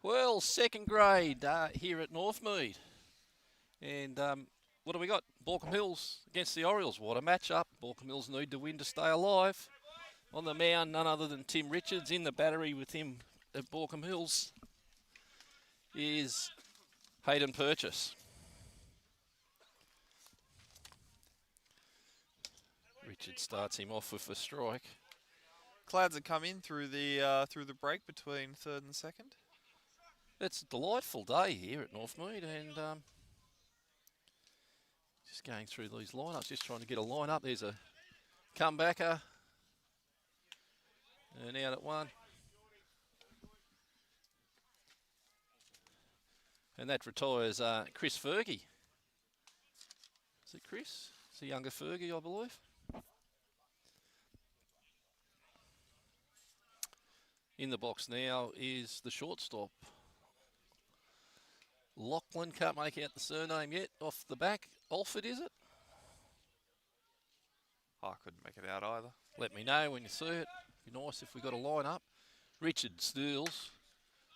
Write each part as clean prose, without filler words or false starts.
Well, second grade here at Northmead. And what do we got? Baulkham Hills against the Orioles. What a match-up. Baulkham Hills need to win to stay alive. On the mound, none other than Tim Richards. In the battery with him at Baulkham Hills is Hayden Purchase. Richards starts him off with a strike. Clouds have come in through the break between third and second. It's a delightful day here at Northmead, and just going through these lineups, just trying to get a lineup. There's a comebacker, and out at one. And that retires Chris Fergie. Is it Chris? It's a younger Fergie, I believe. In the box now is the shortstop. Lachlan, can't make out the surname yet. Off the back, Alford, is it? I couldn't make it out either. Let me know when you see it. Be nice if we got a line up. Richard steals.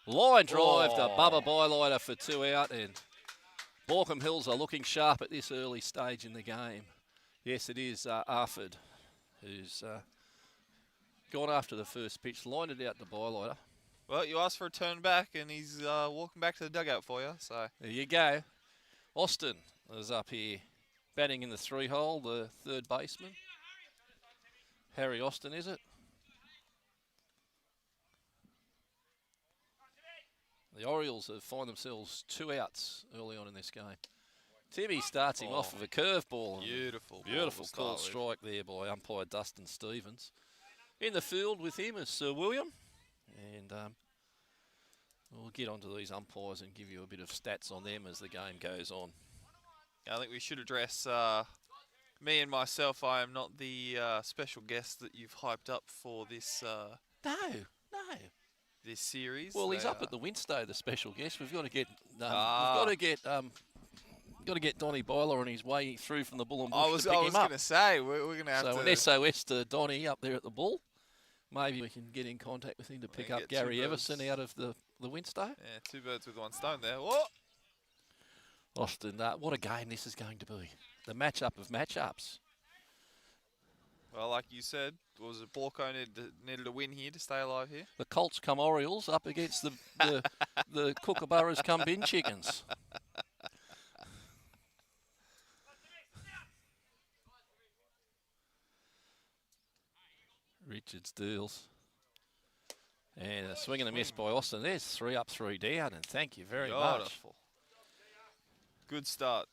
Line drive to Bubba Bylighter for 2 out, and Baulkham Hills are looking sharp at this early stage in the game. Yes, it is Arford who's gone after the first pitch, lined it out to Bylighter. Well, you asked for a turn back, and he's walking back to the dugout for you. So there you go. Austin is up here, batting in the 3-hole, the third baseman. Harry Austin, is it? The Orioles have find themselves 2 outs early on in this game. Timmy starts him off with a curveball. Beautiful called strike there by umpire Dustin Stevens. In the field with him is Sir William. And we'll get onto these umpires and give you a bit of stats on them as the game goes on. I think we should address me and myself. I am not the special guest that you've hyped up for this. No. This series. Well, he's up at the Winstow, the special guest. We've got to get. We've got to get Donnie Byler on his way through from the Bull and Bush to pick him up. I was going to say we're going to have to. So an SOS to Donnie up there at the Bull. Maybe we can get in contact with him to pick up Gary Everson out of the Winstow. Yeah, 2 birds with 1 stone there. What? Austin, what a game this is going to be. The matchup of matchups. Well, like you said, was it Baulkham needed a win here to stay alive here? The Colts come Orioles up against the Kookaburras come Bin Chickens. Richards deals. And a swing and a miss by Austin. There's 3 up, 3 down, and thank you very much. Good start.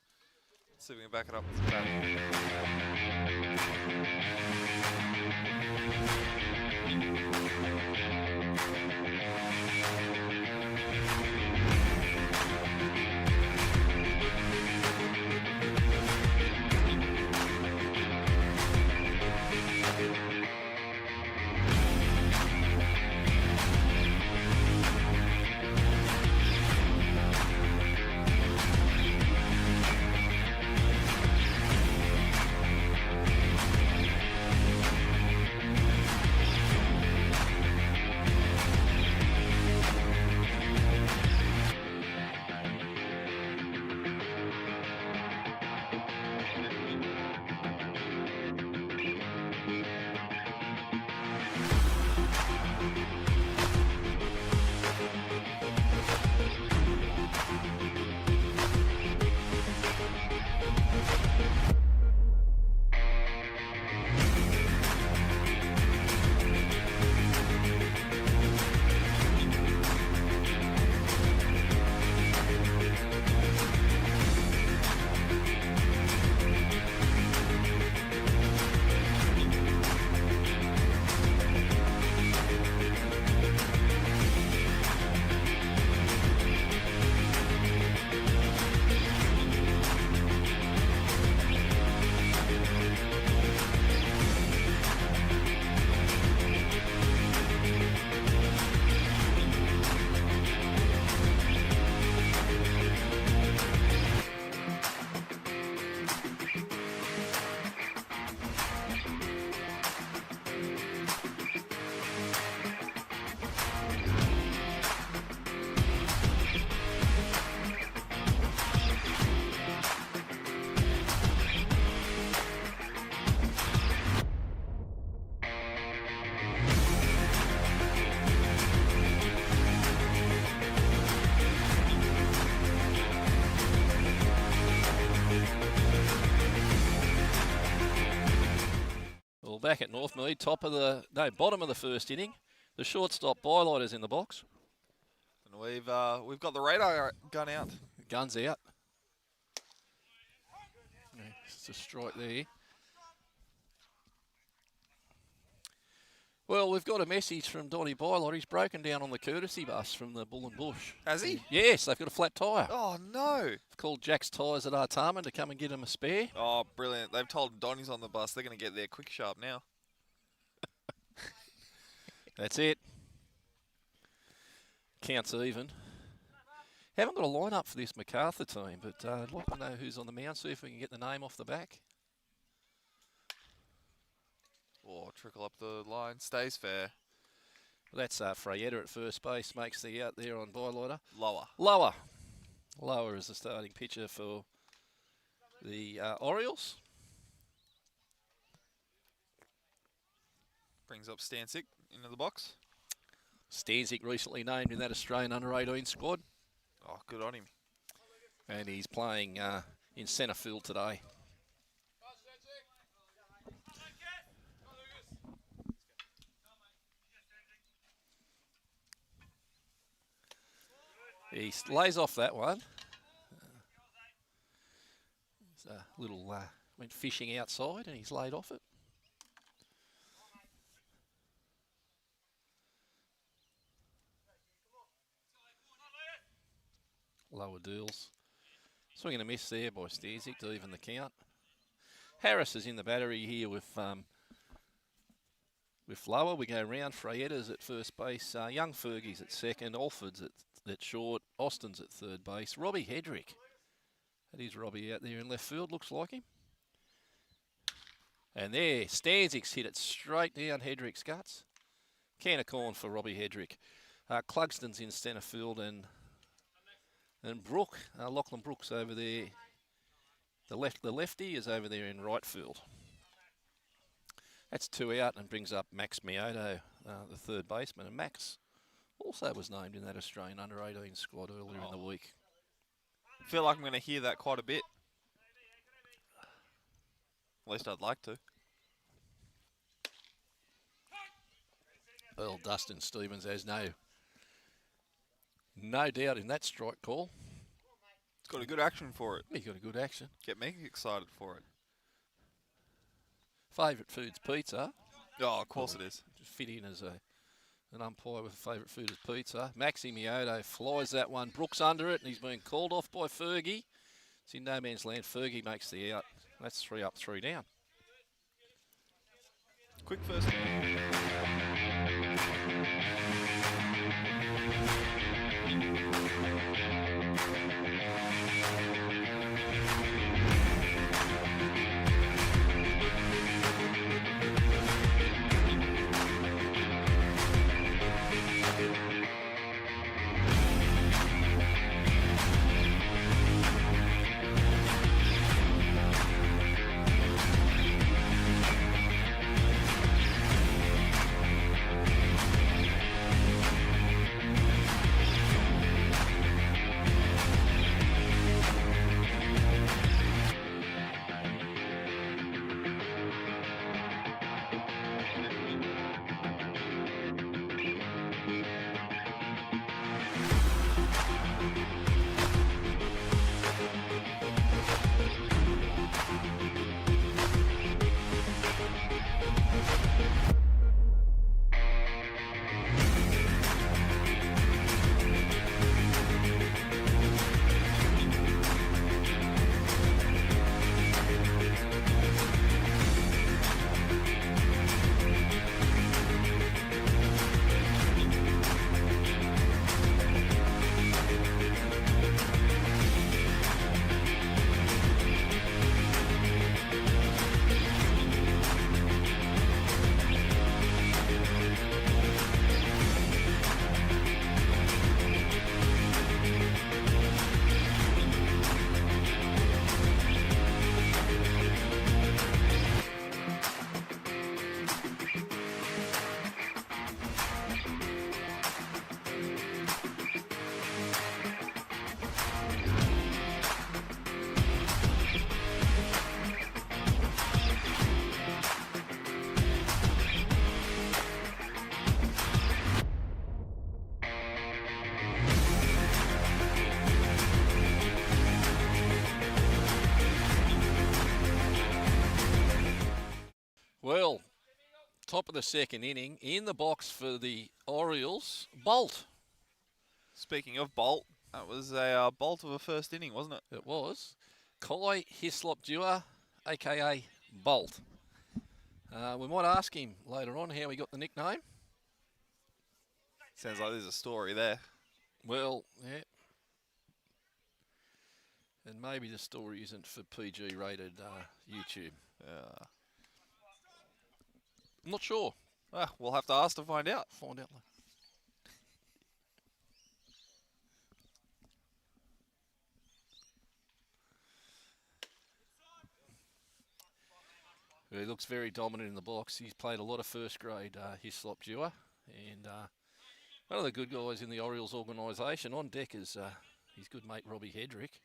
Let's see if we can back it up with the batting. back at Northmead, bottom of the first inning. The shortstop Baulkham in the box. And we've got the radar gun out. Gun's out. Yeah, it's a strike there. Well, we've got a message from Donny Baulkham. He's broken down on the courtesy bus from the Bull and Bush. Has he? Yes, they've got a flat tyre. Oh, no. They've called Jack's Tyres at Artarmon to come and get him a spare. Oh, brilliant. They've told Donny's on the bus. They're going to get there quick sharp now. That's it. Counts even. Haven't got a line-up for this MacArthur team, but I'd like to know who's on the mound, see if we can get the name off the back. Oh, trickle up the line. Stays fair. Well, that's Frayetta at first base, makes the out there on Baulkham. Lower. Lower is the starting pitcher for the Orioles. Brings up Stancic into the box. Stancic recently named in that Australian under-18 squad. Oh, good on him. And he's playing in centre field today. He lays off that one. He's a little went fishing outside and he's laid off it. Lower deals. Swinging a miss there by Stancic to even the count. Harris is in the battery here with Lower. We go round. Frayetta's at first base. Young Fergie's at second. Alford's at short. Austin's at third base. Robbie Hedrick. That is Robbie out there in left field. Looks like him. And there, Stancic's hit it straight down Hedrick's guts. Can of corn for Robbie Hedrick. Clugston's in centre field and Brooke, Lachlan Brooks over there. The lefty is over there in right field. That's 2 out and brings up Max Mioto, the third baseman. And Max also was named in that Australian under-18 squad earlier in the week. I feel like I'm going to hear that quite a bit. At least I'd like to. Well, Dustin Stevens has no doubt in that strike call. It's got a good action for it. He got a good action. Get me excited for it. Favourite food's pizza. Oh, of course it is. Just fit in as an umpire with a favourite food is pizza. Maxi Mioto flies that one. Brooks under it, and he's been called off by Fergie. It's in no man's land. Fergie makes the out. That's 3 up, 3 down. Quick first. of the second inning. In the box for the Orioles, Bolt. Speaking of Bolt, that was a bolt of a first inning, wasn't it? It was. Kai Hislop-Dewar, a.k.a. Bolt. We might ask him later on how he got the nickname. Sounds like there's a story there. Well, yeah. And maybe the story isn't for PG-rated YouTube. I'm not sure. We'll have to ask to find out. Find out later. He looks very dominant in the box. He's played a lot of first grade Hislop-Dewar, and one of the good guys in the Orioles organisation. On deck is his good mate Robbie Hedrick.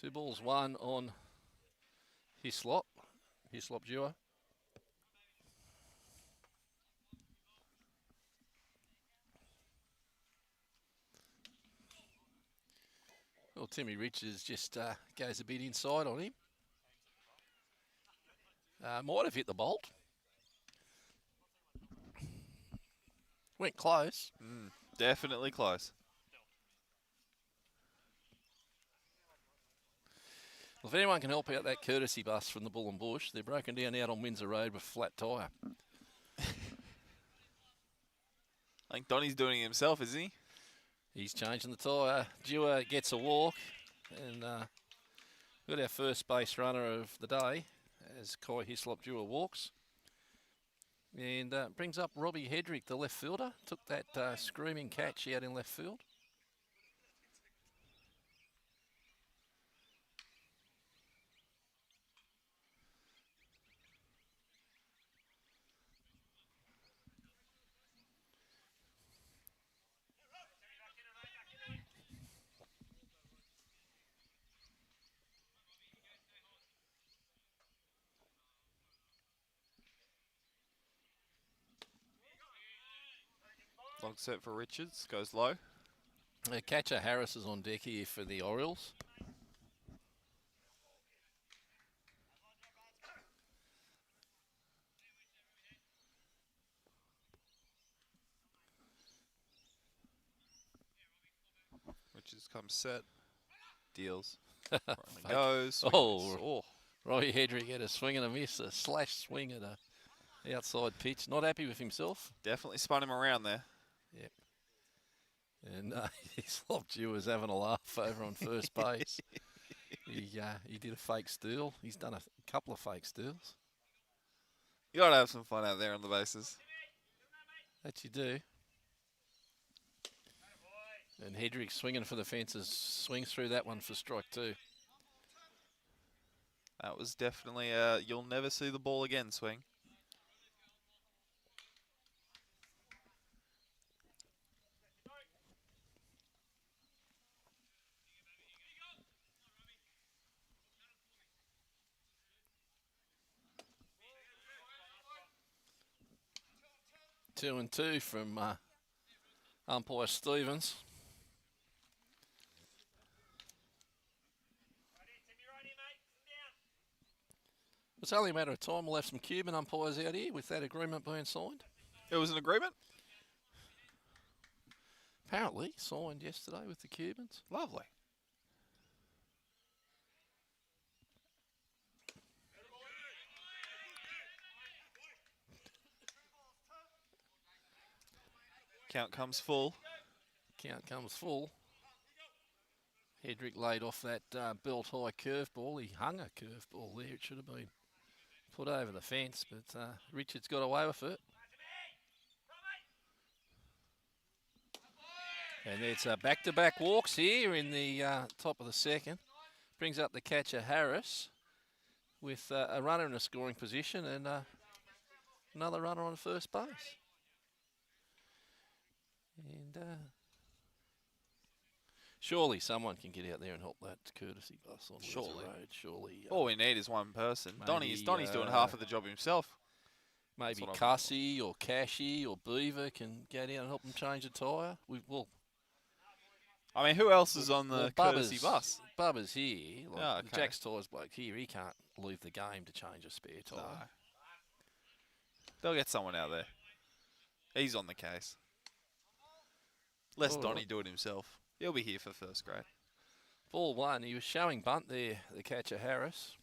2-1 on Hislop-Dewar. Well, Timmy Richards just goes a bit inside on him. Might have hit the bolt. Went close. Definitely close. Well, if anyone can help out that courtesy bus from the Bull and Bush, they're broken down out on Windsor Road with a flat tyre. I think Donnie's doing it himself, is he? He's changing the tyre. Dewar gets a walk, and got our first base runner of the day as Kai Hislop-Dewar walks. And brings up Robbie Hedrick, the left fielder. Took that screaming catch out in left field. Long set for Richards, goes low. Catcher Harris is on deck here for the Orioles. Richards comes set, deals, goes. Robbie Hedrick had a swing and a miss, a slash swing at a outside pitch. Not happy with himself. Definitely spun him around there. Yep. And Hislop-Dewar was having a laugh over on first base. He did a fake steal. He's done a couple of fake steals. You got to have some fun out there on the bases. That you do. And Hedrick swinging for the fences, swings through that one for strike 2. That was definitely you'll never see the ball again swing. Two and two from umpire Stevens. It's only a matter of time. We'll have some Cuban umpires out here with that agreement being signed. It was an agreement? Apparently signed yesterday with the Cubans. Lovely. Count comes full. Count comes full. Hedrick laid off that belt-high curveball. He hung a curveball there. It should have been put over the fence, but Richards got away with it. And it's back-to-back walks here in the top of the second. Brings up the catcher Harris with a runner in a scoring position and another runner on first base. And surely someone can get out there and help that courtesy bus on Windsor Road. Surely. All we need is one person. Donnie's doing half of the job himself. Maybe Cussy or Cashy or Beaver can get out and help them change a tyre. I mean, who else is on the courtesy bus? Bubba's here. Jack's tyres bloke here. He can't leave the game to change a spare tyre. No. They'll get someone out there. He's on the case. Let Donnie do it himself. He'll be here for first grade. Ball one. He was showing bunt there, the catcher Harris.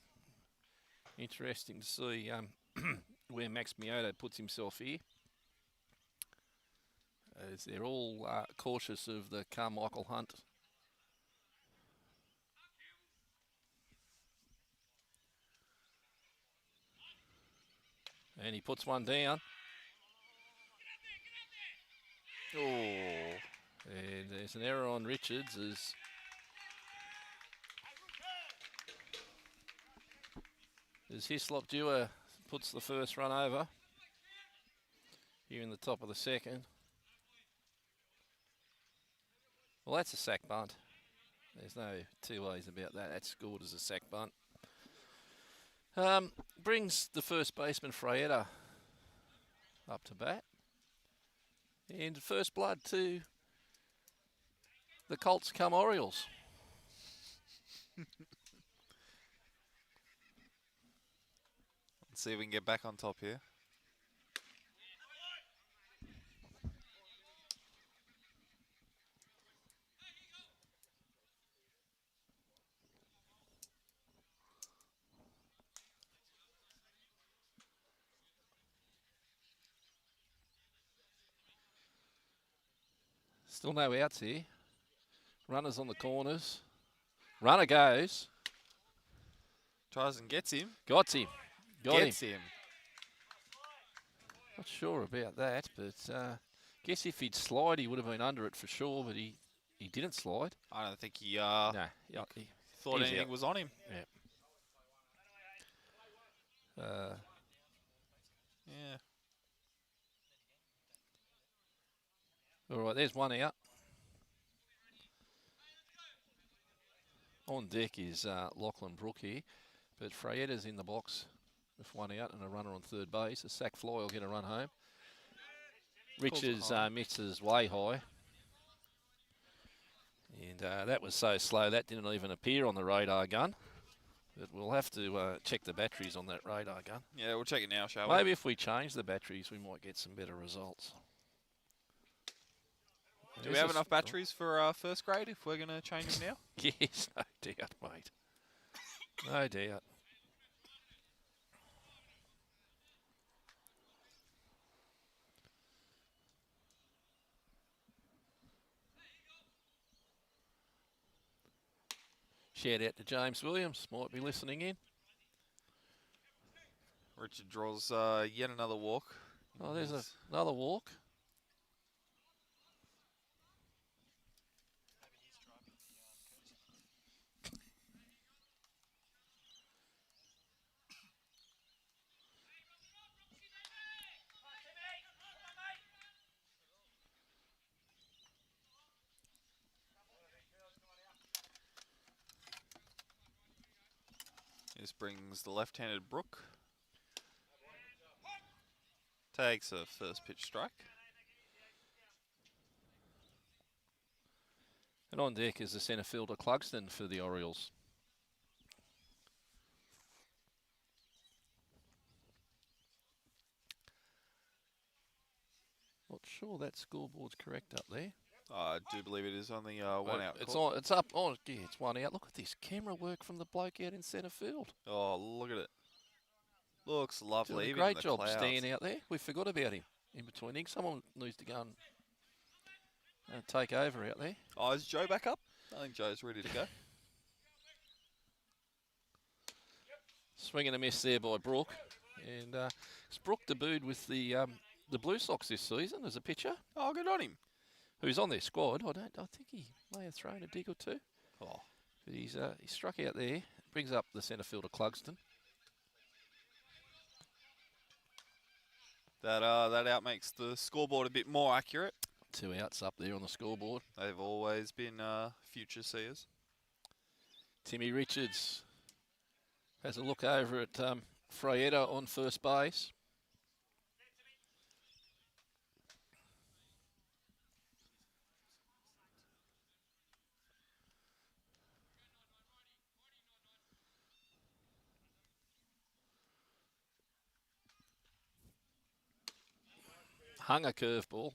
Interesting to see where Max Mioto puts himself here. As they're all cautious of the Carmichael Hunt. And he puts one down. Oh. And there's an error on Richards as Hislop Dewar puts the first run over here in the top of the second. Well, that's a sack bunt. There's no two ways about that. That's scored as a sack bunt. Brings the first baseman Fraietta up to bat. And first blood to the Colts come Orioles. Let's see if we can get back on top here. Still no outs here. Runners on the corners. Runner goes. Tries and gets him. Got him. Gets him. Not sure about that, but guess if he'd slide, he would have been under it for sure, but he didn't slide. I don't think he No, he thought anything out. was on him. Yeah. Yeah. All right, there's one out. On deck is Lachlan Brook here, but Fraietta's in the box with one out and a runner on third base. A sack fly will get a run home. Richards misses way high. And that was so slow, that didn't even appear on the radar gun. But we'll have to check the batteries on that radar gun. Yeah, we'll check it now, shall we? Maybe if we change the batteries, we might get some better results. Do we have enough batteries for first grade if we're going to change them now? Yes, no doubt, mate. No doubt. Shout out to James Williams, might be listening in. Richard draws yet another walk. Oh, there's another walk. This brings the left-handed Brook. Takes a first pitch strike. And on deck is the centre fielder Clugston for the Orioles. Not sure that scoreboard's correct up there. I do believe it is on the one out. It's on. It's up. Oh, yeah, it's one out. Look at this camera work from the bloke out in centre field. Oh, look at it. Looks lovely. Doing a great job staying out there. We forgot about him in between innings. Someone needs to go and take over out there. Oh, is Joe back up? I think Joe's ready to go. Swing and a miss there by Brook. And Brook debuted with the Blue Sox this season as a pitcher. Oh, good on him. Who's on their squad. I think he may have thrown a dig or two. Oh. But he struck out there. Brings up the centre fielder Clugston. That out makes the scoreboard a bit more accurate. 2 outs up there on the scoreboard. They've always been future seers. Timmy Richards has a look over at Fraietta on first base. hung a curveball.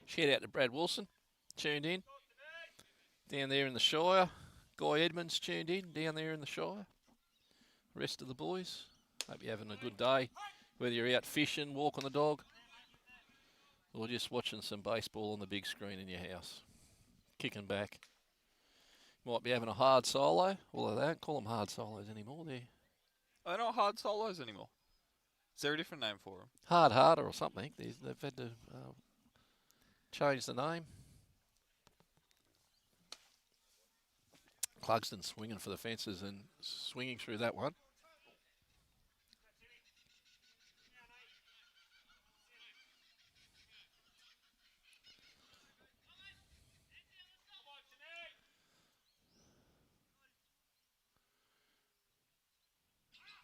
Shout out to Brad Wilson, tuned in. Down there in the Shire. Guy Edmonds tuned in, down there in the Shire. Rest of the boys, hope you're having a good day. Whether you're out fishing, walking the dog, or just watching some baseball on the big screen in your house. Kicking back. Might be having a hard solo, although they don't call them hard solos anymore. They're not hard solos anymore. Is there a different name for them? Hard harder or something. They've had to change the name. Clugston swinging for the fences and swinging through that one.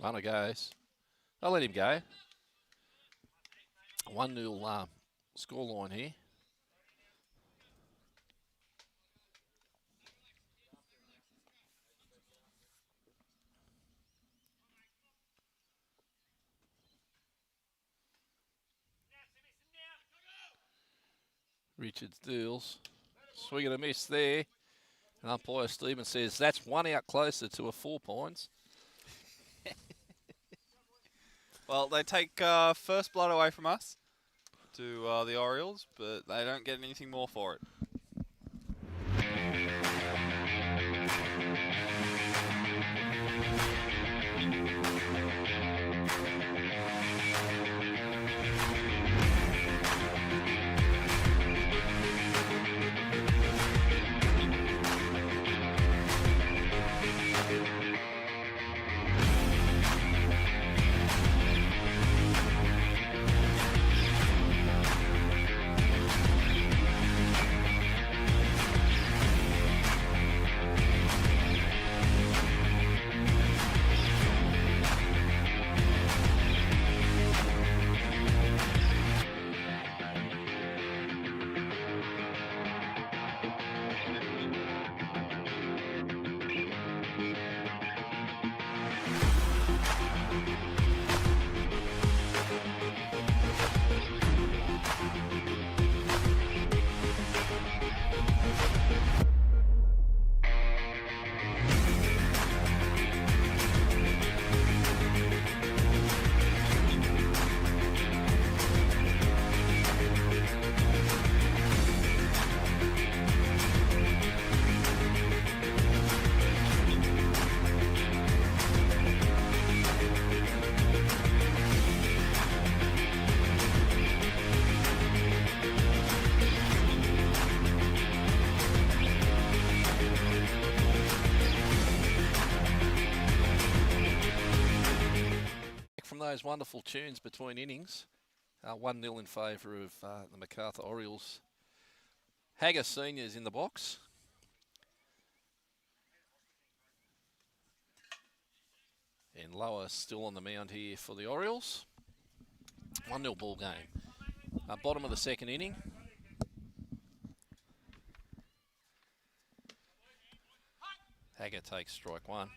Runner goes. I'll let him go. 1-0 scoreline here. Richards deals. Swing and a miss there. And umpire Stephen says that's one out closer to a 4 points. Well, they take first blood away from us to the Orioles, but they don't get anything more for it. Those wonderful tunes between innings. 1-0 in favour of the MacArthur Orioles. Hagger Senior's in the box. And Lower still on the mound here for the Orioles. 1-0 ball game. Bottom of the second inning. Hagger takes strike one.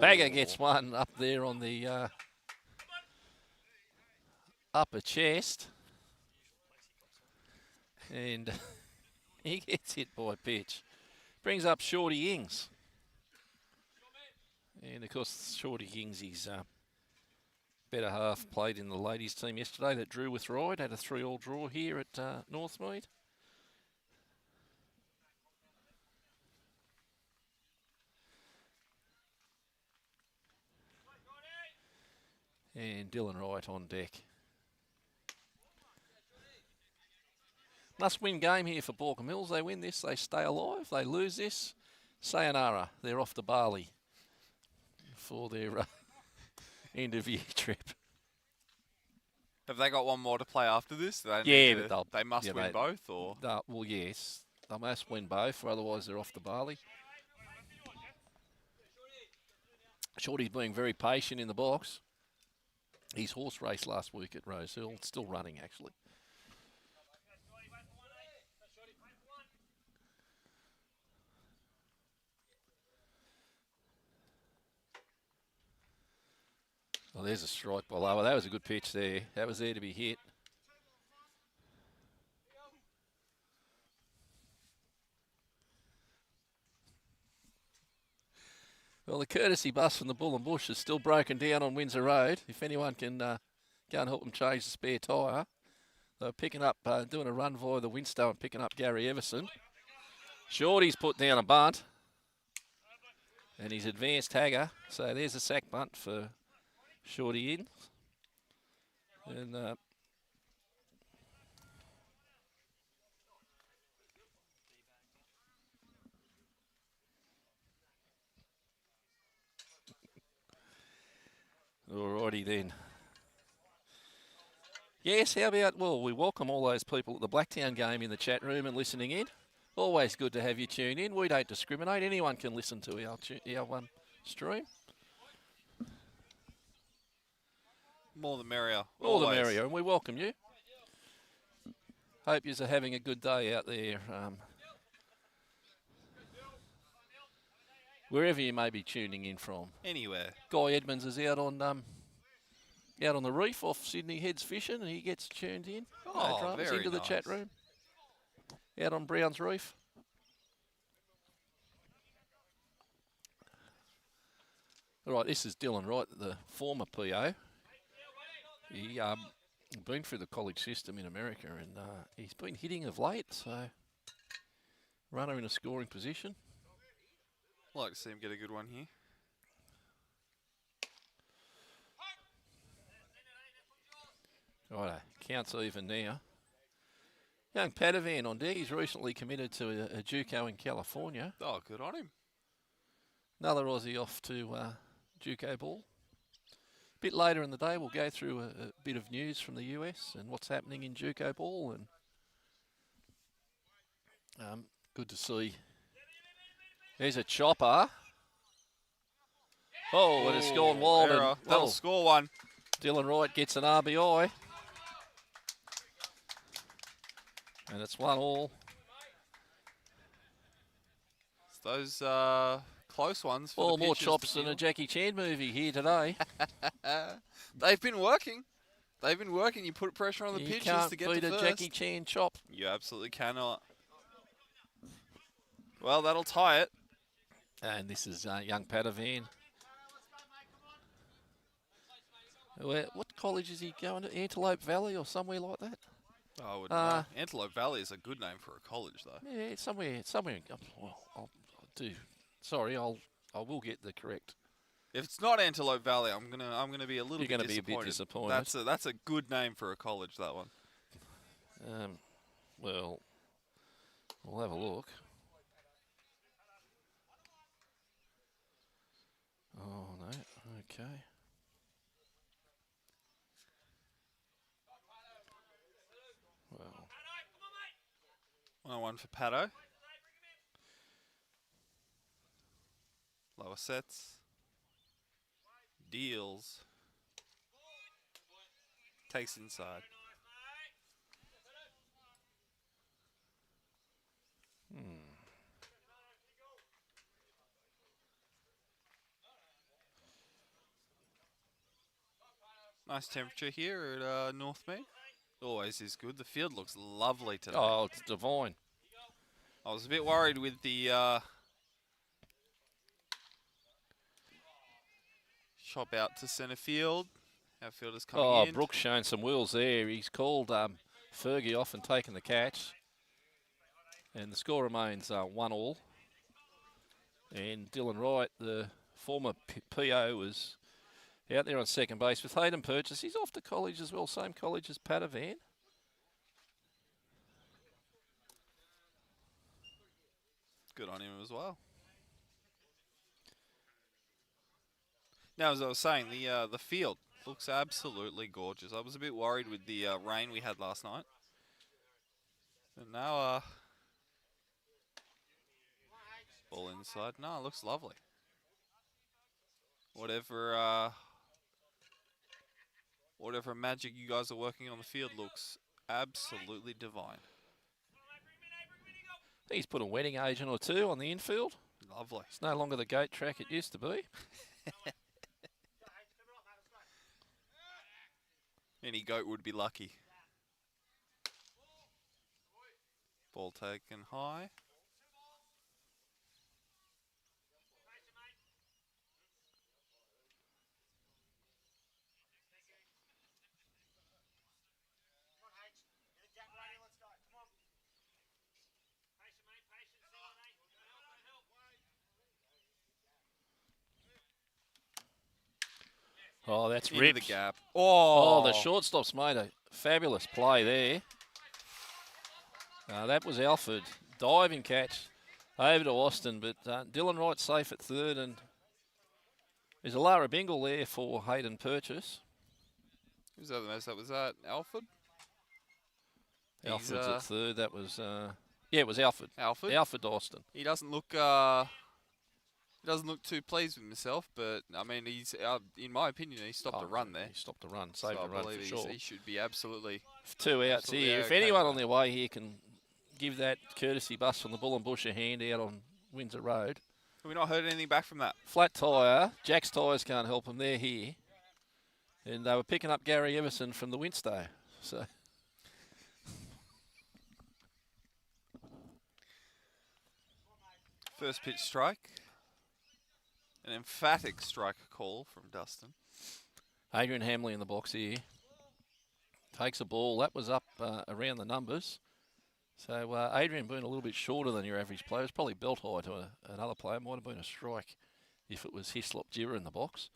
Hagger gets one up there on the upper chest. And he gets hit by a pitch. Brings up Shorty Ings. And of course, Shorty Ings, his better half played in the ladies team yesterday that drew with Ryde. Had a 3-all draw here at Northmead. And Dylan Wright on deck. Must-win game here for Baulkham Hills. They win this, they stay alive. They lose this, sayonara. They're off to Bali for their end-of-year trip. Have they got one more to play after this? They must win both, or? Well, yes. They must win both, or otherwise they're off to Bali. Shorty's being very patient in the box. His horse race last week at Rose Hill, still running actually. Well, there's a strike ball over. That was a good pitch there. That was there to be hit. Well, the courtesy bus from the Bull and Bush is still broken down on Windsor Road. If anyone can go and help them change the spare tyre. They're picking up, doing a run via the Winstow and picking up Gary Everson. Shorty's put down a bunt. And he's advanced Hagger. So there's a sack bunt for Shorty in. And alrighty then. Yes, how about, well, we welcome all those people at the Blacktown game in the chat room and listening in. Always good to have you tune in. We don't discriminate. Anyone can listen to our stream. More the merrier. More the merrier, and we welcome you. Hope you're having a good day out there. Wherever you may be tuning in from. Anywhere. Guy Edmonds is out on the reef off Sydney Heads fishing, and he gets tuned in. Oh, no dramas, very into the nice. chat room. Out on Browns Reef. All right, this is Dylan Wright, the former PO. He been through the college system in America, and he's been hitting of late, so runner in a scoring position. I'd like to see him get a good one here. Right, counts even now. Young Padavan on deck. He's recently committed to a JUCO in California. Oh, good on him. Another Aussie off to JUCO ball. A bit later in the day, we'll go through a bit of news from the US and what's happening in JUCO ball. And good to see. There's a chopper. Oh, and it's gone wild. Error. That'll score one. Dylan Wright gets an RBI. And it's 1-1. It's those close ones. For All the more pitchers chops to than a kill. Jackie Chan movie here today. They've been working. They've been working. You put pressure on the You pitchers can't to get beat to a first. Jackie Chan chop. You absolutely cannot. Well, that'll tie it. And this is young Padavan. What college is he going to? Antelope Valley or somewhere like that? I wouldn't know. Antelope Valley is a good name for a college, though. Yeah, somewhere. Well, I'll do. Sorry, I will get the correct. If it's not Antelope Valley, I'm gonna be a little. You're bit going to be a disappointed. bit disappointed. That's a good name for a college. That one. Well, we'll have a look. Oh no. Okay. Well, 1-1 for Pato. Lower sets. Deals. Takes inside. Nice temperature here at Northmead. Always is good. The field looks lovely today. oh, it's divine. I was a bit worried with the chop out to centre field. Outfielder's coming in. Brooks showing some wheels there. He's called Fergie off and taken the catch. And the score remains 1-1. And Dylan Wright, the former PO, was out there on second base with Hayden Purchase. He's off to college as well, same college as Padavan. Good on him as well. Now, as I was saying, the field looks absolutely gorgeous. I was a bit worried with the rain we had last night. And now, ball inside. No, it looks lovely. Whatever magic you guys are working on the field looks absolutely divine. I think he's put a wedding agent or two on the infield. Lovely. It's no longer the gate track it used to be. Any goat would be lucky. Ball taken high. Oh, that's Into ripped. the gap. Oh, the shortstop's made a fabulous play there. That was Alford. Diving catch over to Austin, but Dylan Wright safe at third, and there's a Lara Bingle there for Hayden Purchase. Who's that? Was that Alford? Alford's at third. That was, yeah, it was Alford. Alford? Alford Austin. He doesn't look too pleased with himself, but I mean, he's in my opinion, he stopped a run there. He stopped a run, saved a run for sure. He should be absolutely. 2 outs here. If anyone on their way here can give that courtesy bus from the Bull and Bush a hand out on Windsor Road. Have we not heard anything back from that? Flat tyre. Jack's tyres can't help them. They're here. And they were picking up Gary Everson from the Winstow. So. First pitch strike. An emphatic strike call from Dustin. Adrian Hamley in the box here. Takes a ball. That was up around the numbers. So Adrian being a little bit shorter than your average player. It's probably belt high to another player. Might have been a strike if it was Hislop Jira in the box.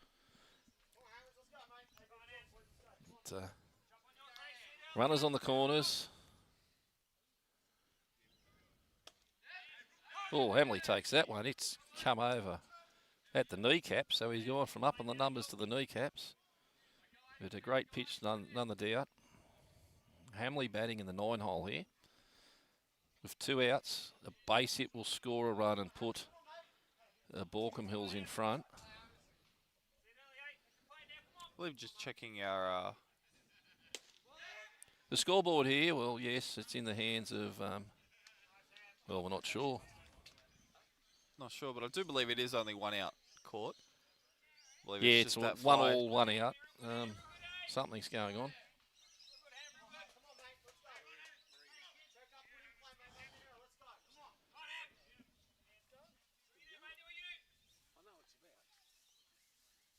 But, runners on the corners. Oh, Hamley takes that one. It's come over at the kneecap, so he's gone from up on the numbers to the kneecaps. But a great pitch, none the doubt. Hamley batting in the 9-hole here. With 2 outs, a base hit will score a run and put Baulkham Hills in front. I believe just checking our... The scoreboard here, well, yes, it's in the hands of, well, we're not sure. Not sure, but I do believe it is only 1 out caught. Yeah, it's 1 all, 1 out. Something's going on.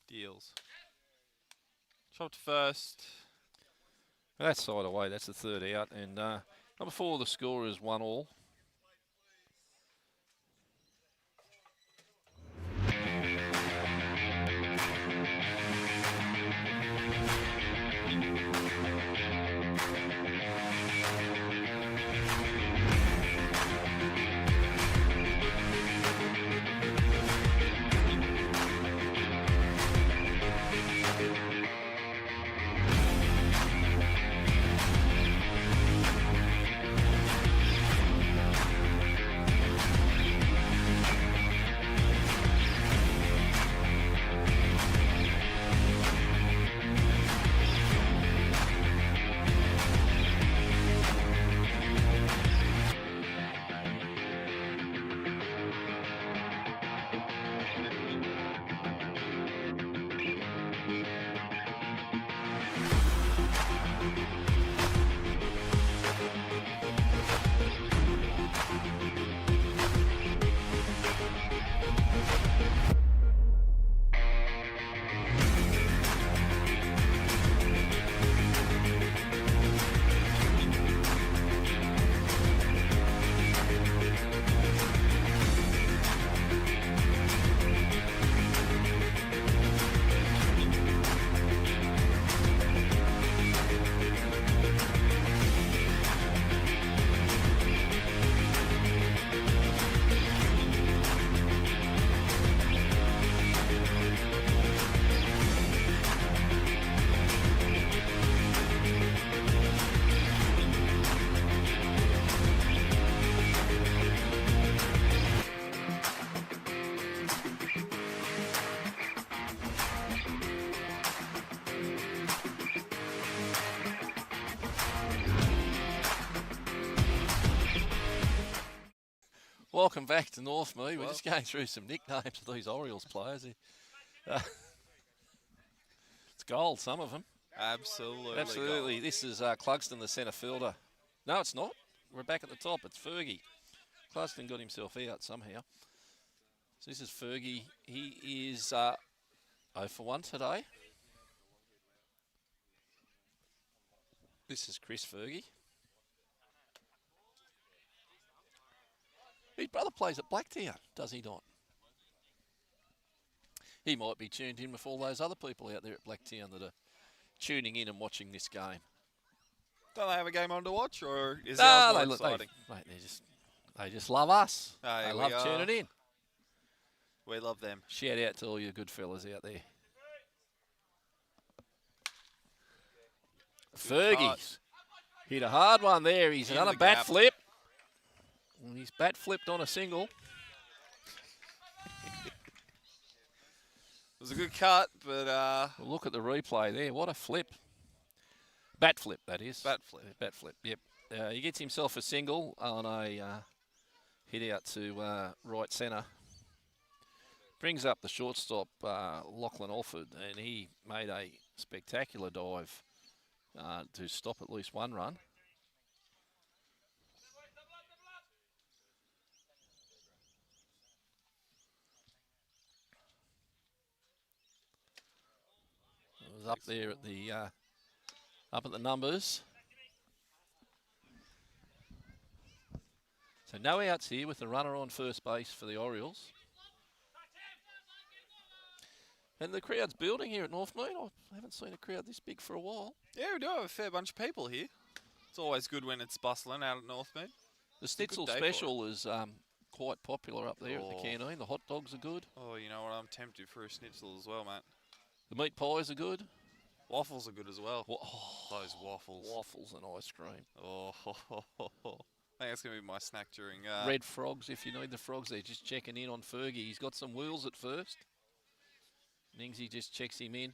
Deals. Chopped first. That's side away. That's the 3rd out. And number 4, the score is 1 all. Welcome back to Northmead. We're just going through some nicknames of these Orioles players. It's gold, some of them. Absolutely. Absolutely. Gold. This is Clugston, the centre fielder. No, it's not. We're back at the top. It's Fergie. Clugston got himself out somehow. So this is Fergie. He is 0 for 1 today. This is Chris Fergie. His brother plays at Blacktown, does he not? He might be tuned in with all those other people out there at Blacktown that are tuning in and watching this game. Don't they have a game on to watch, or is ours more exciting? They just love us. Hey, they love tuning in. We love them. Shout out to all you good fellas out there. Fergie's hit a hard one there. He's done a bat flip. And he's bat flipped on a single. It was a good cut, but... Well, look at the replay there. What a flip. Bat flip, that is. Bat flip. Bat flip, yep. He gets himself a single on a hit out to right centre. Brings up the shortstop, Lachlan Alford, and he made a spectacular dive to stop at least one run. It was up there at the up at the numbers. So no outs here with the runner on first base for the Orioles. And the crowd's building here at Northmead. I haven't seen a crowd this big for a while. Yeah, we do have a fair bunch of people here. It's always good when it's bustling out at Northmead. The Schnitzel Special is quite popular up there at the canteen. The hot dogs are good. Oh, you know what? I'm tempted for a schnitzel as well, mate. The meat pies are good. Waffles are good as well. Those waffles. Waffles and ice cream. Oh, I think that's going to be my snack during... Red frogs, if you need the frogs. They're just checking in on Fergie. He's got some wheels at first. Ningsy just checks him in.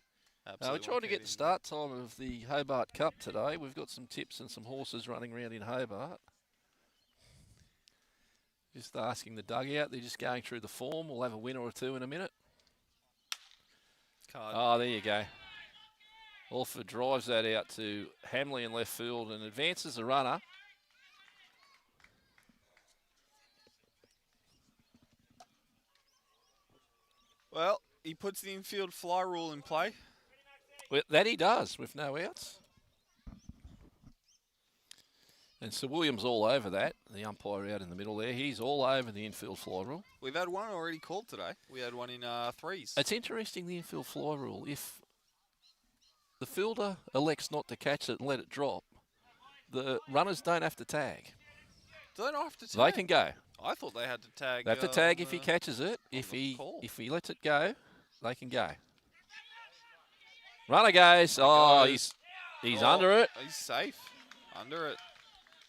We're trying to get the start time of the Hobart Cup today. We've got some tips and some horses running around in Hobart. Just asking the dugout. They're just going through the form. We'll have a winner or two in a minute. Oh, there you go. Alford drives that out to Hamley in left field and advances the runner. Well, he puts the infield fly rule in play. Well, that he does with no outs. And Sir William's all over that. The umpire out in the middle there. He's all over the infield fly rule. We've had one already called today. We had one in threes. It's interesting, the infield fly rule. If the fielder elects not to catch it and let it drop, the runners don't have to tag. Do they not have to tag? They can go. I thought they had to tag. They have to tag if he catches it. If he lets it go, they can go. Runner goes. He's under it. He's safe. Under it.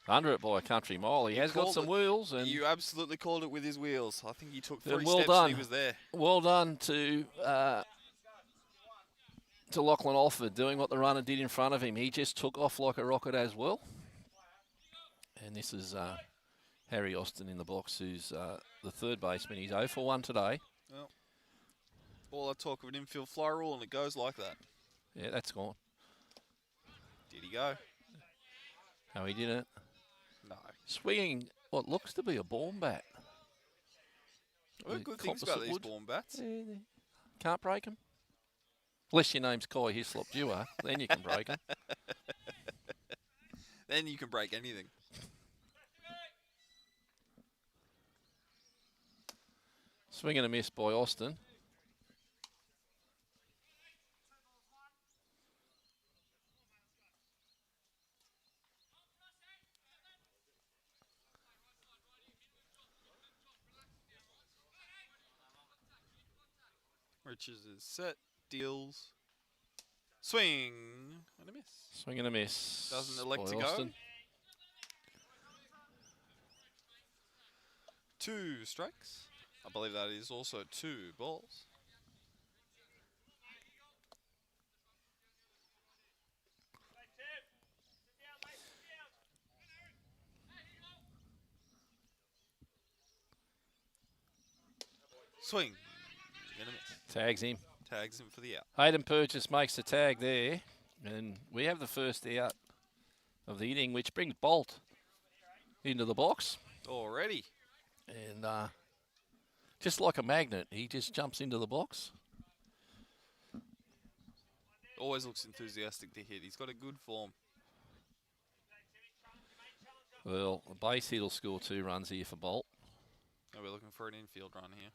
Under it by a country mile. He has got some wheels. And you absolutely called it with his wheels. I think he took 3 well steps done. and he was there. Well done to Lachlan Alford doing what the runner did in front of him. He just took off like a rocket as well. And this is Harry Austin in the box, who's the third baseman. He's 0 for 1 today. Well, all that talk of an infield fly rule, and it goes like that. Yeah, that's gone. Did he go? No, he didn't. No. Swinging what looks to be a Baulkham bat. I've heard good things about these Baulkham bats. Yeah, can't break them. Unless your name's Kai Hislop, you are. Then you can break them. Then you can break anything. Swing and a miss by Austin. Richards is set, deals, swing and a miss. Swing and a miss. Doesn't elect to Austin. go. 2 strikes. I believe that is also 2 balls. Swing. Gonna miss. Tags him. Tags him for the out. Hayden Purchase makes the tag there. And we have the first out of the inning, which brings Bolt into the box. Already. And just like a magnet, he just jumps into the box. Always looks enthusiastic to hit. He's got a good form. Well, the base hit will score 2 runs here for Bolt. Oh, we're looking for an infield run here.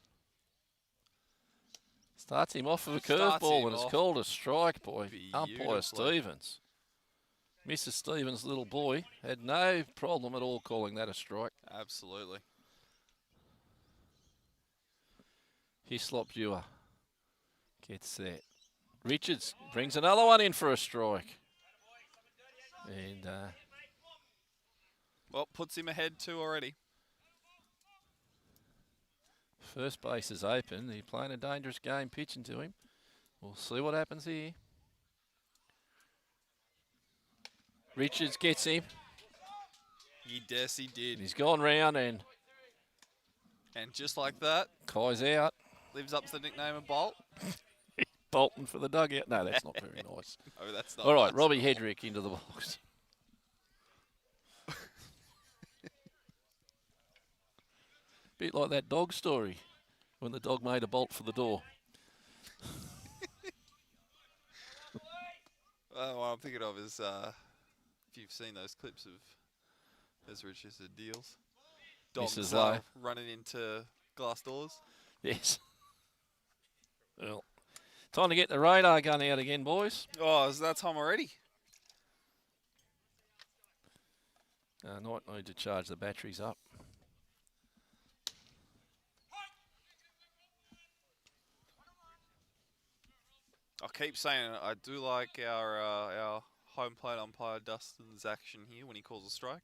Starts him off with a curveball, and it's called a strike, boy. Umpire Stevens. Mrs. Stevens' little boy had no problem at all calling that a strike. Absolutely. Hislop viewer gets that. Richards brings another one in for a strike. And well, puts him ahead 2 already. First base is open. He's playing a dangerous game pitching to him. We'll see what happens here. Richards gets him. He did. He's gone round and just like that, Kai's out. Lives up to the nickname of Bolt. Bolton for the dugout. No, that's not very nice. Oh, that's not all right, nice. Robbie Hedrick into the box. Bit like that dog story when the dog made a bolt for the door. What I'm thinking of is if you've seen those clips of as Richard deals, dogs running into glass doors. Yes. Well, time to get the radar gun out again, boys. Oh, is that time already? Might need to charge the batteries up. I keep saying I do like our home plate umpire Dustin's action here when he calls a strike.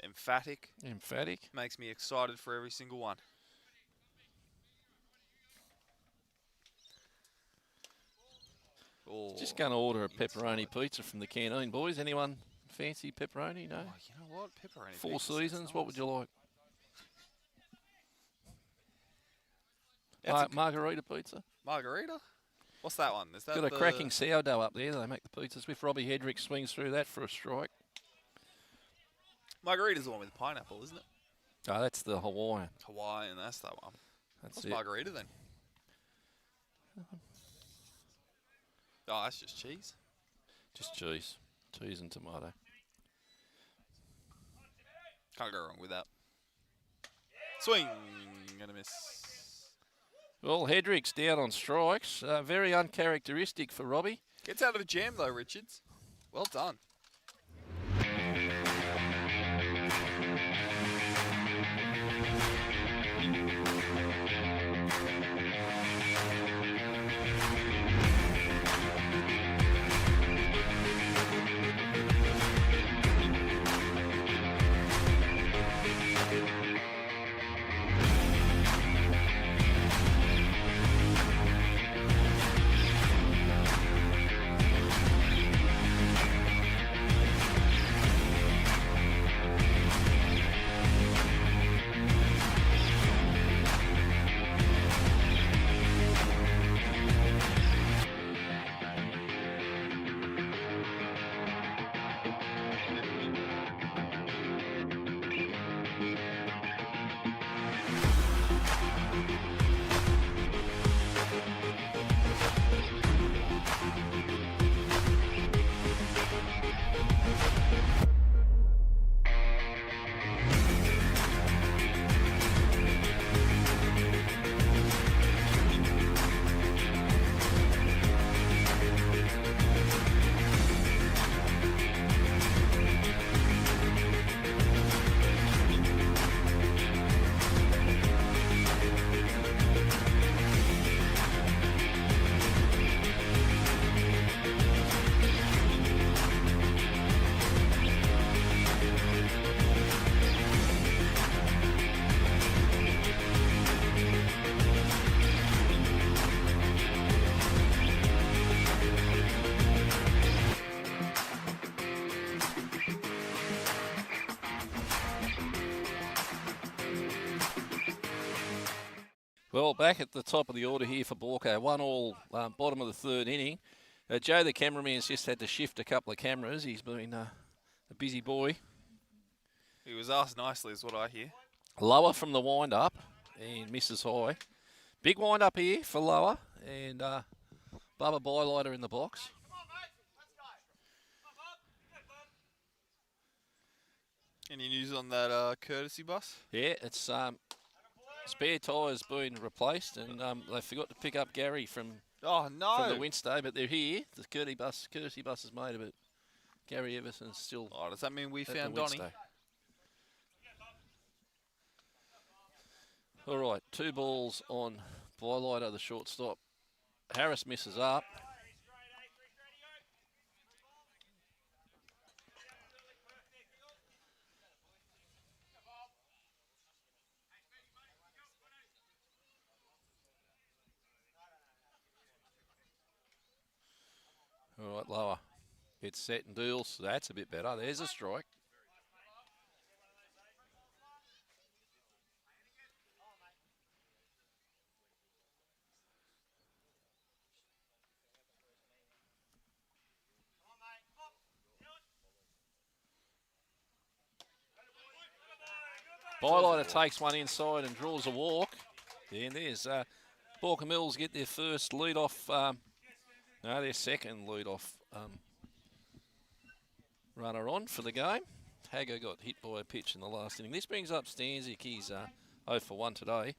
Emphatic. Makes me excited for every single one. Oh, just going to order a pepperoni pizza from the canteen, boys. Anyone fancy pepperoni? No? Oh, you know what? Pepperoni 4 Seasons, nice. What would you like? Margarita pizza? Margarita? What's that one? Is that got a cracking sourdough up there they make the pizzas with. Robbie Hedrick swings through that for a strike. Margarita's the one with pineapple, isn't it? Oh, that's the Hawaiian. That's that one. What's margarita then? Oh, that's just cheese. Just cheese. Cheese and tomato. Can't go wrong with that. Swing. Gonna miss. Well, Hedrick's down on strikes. Very uncharacteristic for Robbie. Gets out of a jam though, Richards. Well done. Well, back at the top of the order here for Baulkham, 1-1, bottom of the third inning. Joe, the cameraman's just had to shift a couple of cameras. He's been a busy boy. He was asked nicely, is what I hear. Lower from the wind-up and misses high. Big wind-up here for Lower and Bubba Bylighter in the box. Any news on that courtesy bus? Yeah, it's spare tyres been replaced and they forgot to pick up Gary from from the Winstay, but they're here. The courtesy bus is made of it. Gary Everson's still. Oh, does that mean we at found the Donny? Winstay. All right, 2 balls on Bylighter, the shortstop. Harris misses up. All right, Lower. It's set and deals. That's a bit better. There's a strike. Bylighter takes one inside and draws a walk. And there's Baulkham Hills get their first lead-off, their second lead-off runner on for the game. Hager got hit by a pitch in the last inning. This brings up Stanzik. He's 0 for 1 today.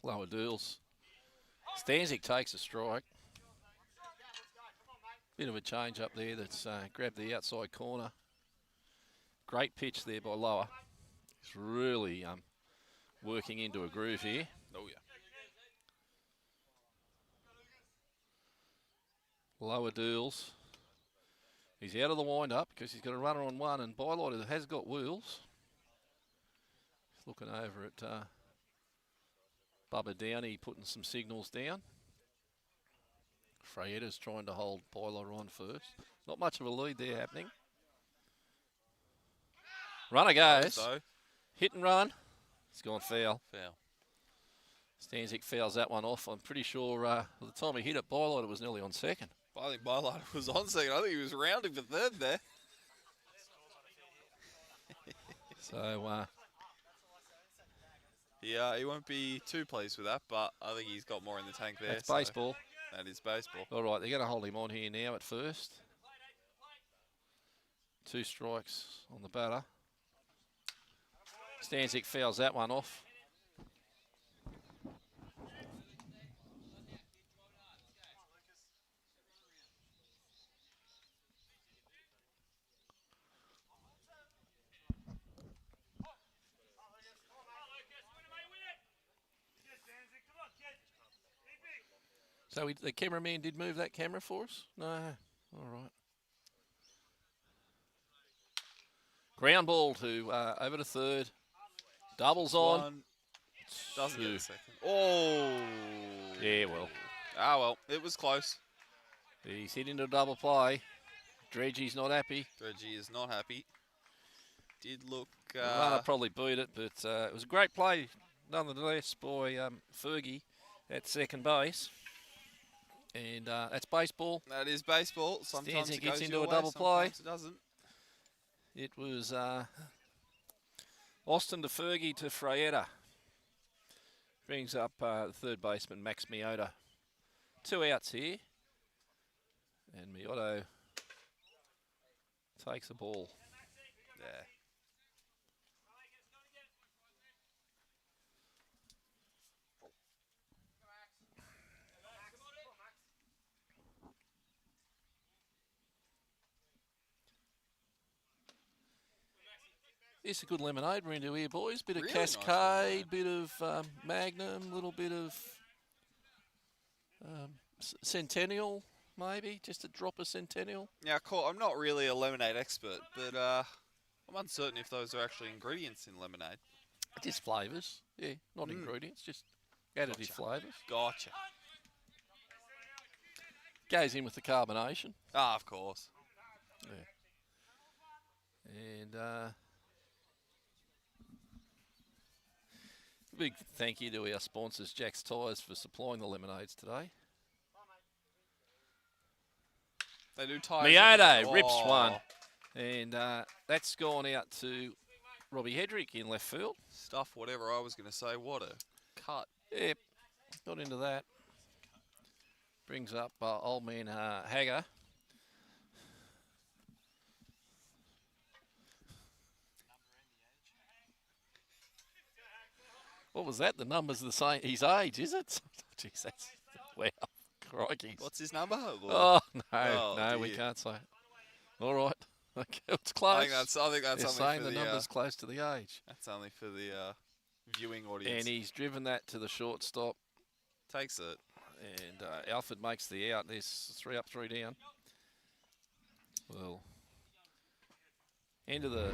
Lower deals. Stanzik takes a strike. Bit of a change up there that's grabbed the outside corner. Great pitch there by Lower. He's really working into a groove here. Oh, yeah. Lower deals. He's out of the wind-up because he's got a runner on one, and Bylighter has got wheels. He's looking over at Bubba Downey putting some signals down. Frayetta's trying to hold Bylighter on first. Not much of a lead there happening. Runner goes. Hit and run. It's gone foul. Foul. Stanzik fouls that one off. I'm pretty sure by the time he hit it, Bylighter was nearly on second. I think Bylighter was on second. I think he was rounding for third there. So, yeah, he won't be too pleased with that, but I think he's got more in the tank there. that's baseball. That is baseball. All right, they're going to hold him on here now at first. 2 strikes on the batter. Stanzik fouls that one off. So the cameraman did move that camera for us? No. All right. Ground ball to over to third. Doubles on. Doesn't get a second. Oh. Yeah, well. Ah, well. It was close. He's hit into a double play. Dredgey's not happy. Dredgey is not happy. Did look... The runner probably beat it, but it was a great play, nonetheless, by Fergie at second base. And that's baseball. That is baseball. Sometimes Stanzik it goes gets into your a way, double play. Sometimes it doesn't. It was Austin to Fergie to Frayetta. Brings up the third baseman, Max Miota. 2 outs here. And Miota takes the ball. Yeah. It's a good lemonade we're into here, boys. Bit of Really Cascade, bit of Magnum, little bit of Centennial, maybe. Just a drop of Centennial. Now, I'm not really a lemonade expert, but I'm uncertain if those are actually ingredients in lemonade. Just flavours, yeah, not ingredients, just Additive flavours. Gotcha. Goes in with the carbonation. Ah, of course. Yeah. And big thank you to our sponsors, Jack's Tyres, for supplying the lemonades today. They do tyres. Mioto rips one. And that's gone out to Robbie Hedrick in left field. Stuff whatever I was going to say. What a cut. Yep, got into that. Brings up old man Hagger. What was that? The number's the same. His age, is it? Jeez, that's... Wow. Crikey. What's his number? Oh, no. Oh, no, dear. We can't say it. All right. Okay, it's close. I think that's They're only saying for the the number's close to the age. That's only for the viewing audience. And he's driven that to the shortstop. Takes it. And Alfred makes the out. There's 3 up, 3 down. Well, end of the...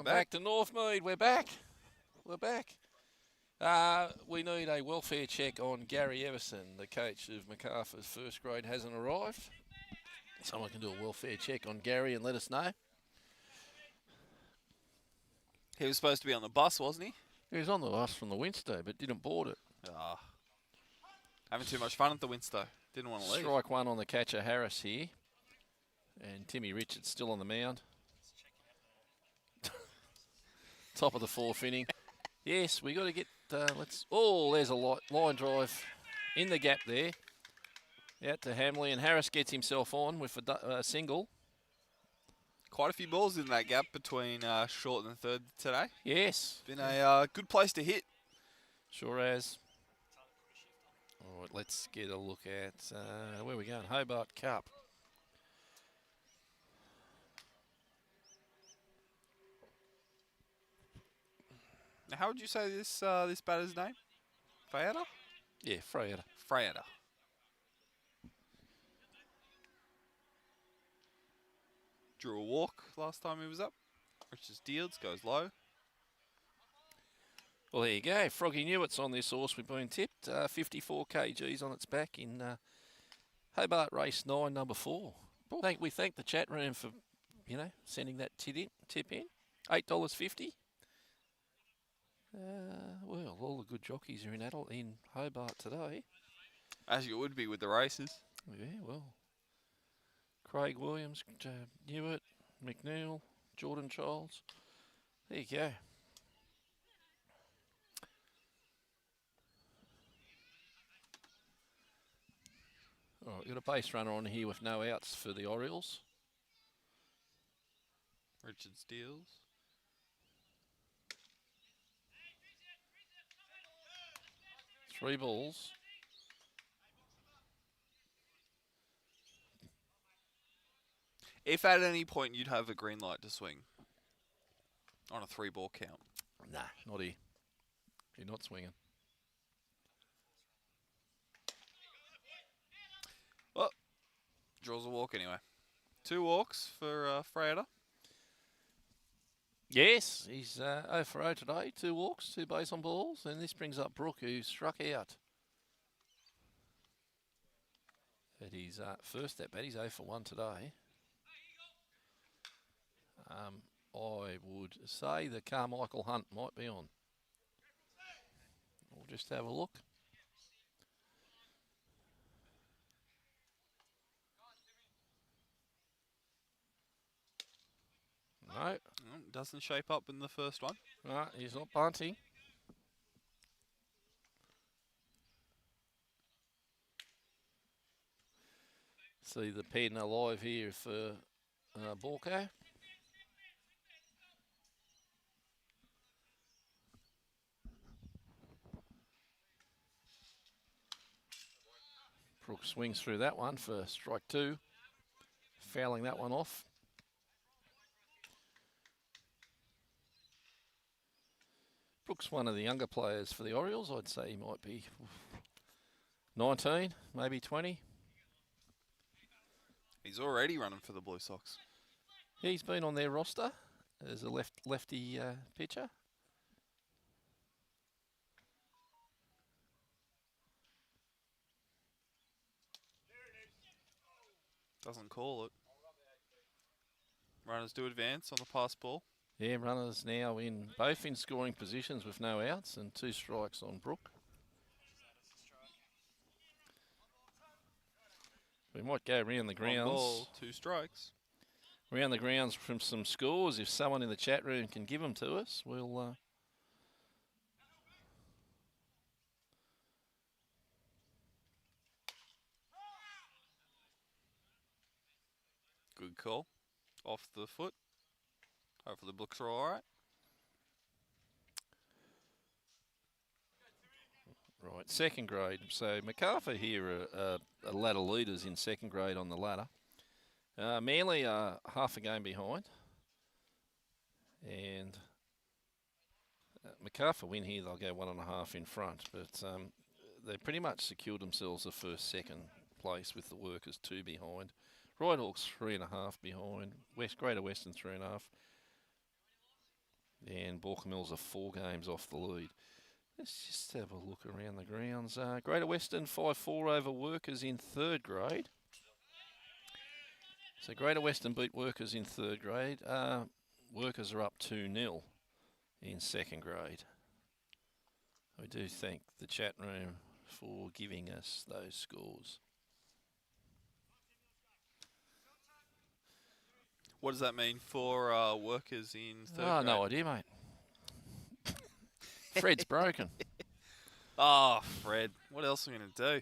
Back to Northmead. We're back. We're back. We need a welfare check on Gary Everson, the coach of Macarthur's first grade, hasn't arrived. Someone can do a welfare check on Gary and let us know. He was supposed to be on the bus, wasn't he? He was on the bus from the Winster, but didn't board it. Having too much fun at the Winster. Didn't want to leave. Strike one on the catcher, Harris, here. And Timmy Richards still on the mound. Top of the 4th inning. Yes, we got to get, let's, oh, there's a line drive in the gap there. Out to Hamley, and Harris gets himself on with a single. Quite a few balls in that gap between short and third today. Yes. Been a good place to hit. Sure has. All right, let's get a look at, where are we going? Hobart Cup. Now, how would you say this this batter's name? Freyada? Yeah, Freyada. Freyada. Drew a walk last time he was up. Richards Deals goes low. Well, there you go. Froggy Newitt's on this horse. We've been tipped. 54 kgs on its back in Hobart Race 9, number 4. We thank the chat room for, sending that tip in. $8.50. Well, all the good jockeys are in Hobart today. As you would be with the races. Yeah, well, Craig Williams, Newitt, McNeil, Jordan Childs. There you go. All right, got a base runner on here with no outs for the Orioles. Richard steals. Three balls. If at any point you'd have a green light to swing on a 3-ball count. Nah, not here. You're not swinging. Well, draws a walk anyway. 2 walks for Freda. Yes, he's 0 for 0 today. 2 walks, 2 base on balls, and this brings up Brooke, who struck out. At his first at bat, he's 0 for 1 today. I would say the Carmichael Hunt might be on. We'll just have a look. No. Doesn't shape up in the first one. No, he's not bunting. See the pen alive here for Baulkham. Brooks swings through that one for strike 2. Fouling that one off. Brooks, one of the younger players for the Orioles. I'd say he might be 19, maybe 20. He's already running for the Blue Sox. He's been on their roster as a lefty pitcher. Doesn't call it. Runners do advance on the pass ball. Yeah, runners now both in scoring positions with no outs and 2 strikes on Brooke. We might go around the grounds. 1 ball, 2 strikes. Around the grounds from some scores. If someone in the chat room can give them to us, we'll... Good call. Off the foot. Hopefully the books are all right. Right, second grade. So MacArthur here are ladder leaders in second grade on the ladder. Manly are half a game behind. And MacArthur win here, they'll go 1.5 in front. But they pretty much secured themselves the first, second place with the Workers 2 behind. Righthawks 3.5 behind. Greater Western 3.5. And Baulkham Hills are 4 games off the lead. Let's just have a look around the grounds. Greater Western 5-4 over Workers in third grade. So Greater Western beat Workers in third grade. Workers are up 2-0 in second grade. We do thank the chat room for giving us those scores. What does that mean for Workers in third grade? Oh, no idea, mate. Fred's broken. Oh, Fred. What else are we going to do?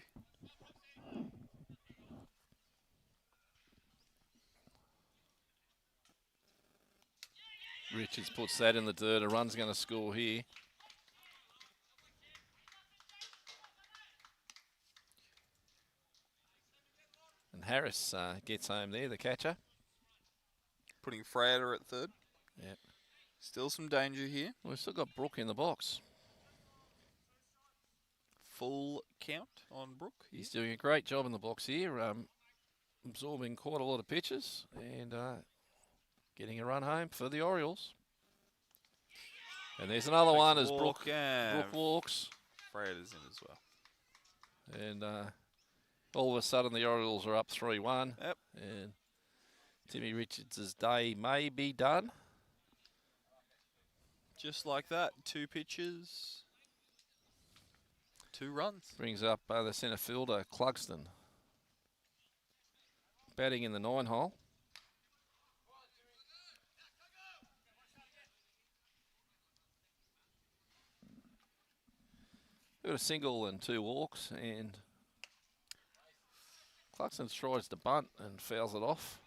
Richards puts that in the dirt. A run's going to score here. And Harris gets home there, the catcher. Putting Frater at third. Yep. Still some danger here. We've still got Brooke in the box. Full count on Brooke. He's doing a great job in the box here, absorbing quite a lot of pitches and getting a run home for the Orioles. And there's another one as Brooke walks. Frater's in as well. And all of a sudden the Orioles are up 3-1. Yep. And Timmy Richards' day may be done. Just like that, 2 pitches, 2 runs. Brings up the centre fielder, Clugston. batting in the 9-hole. Got a single and 2 walks, and Clarkson tries to bunt and fouls it off.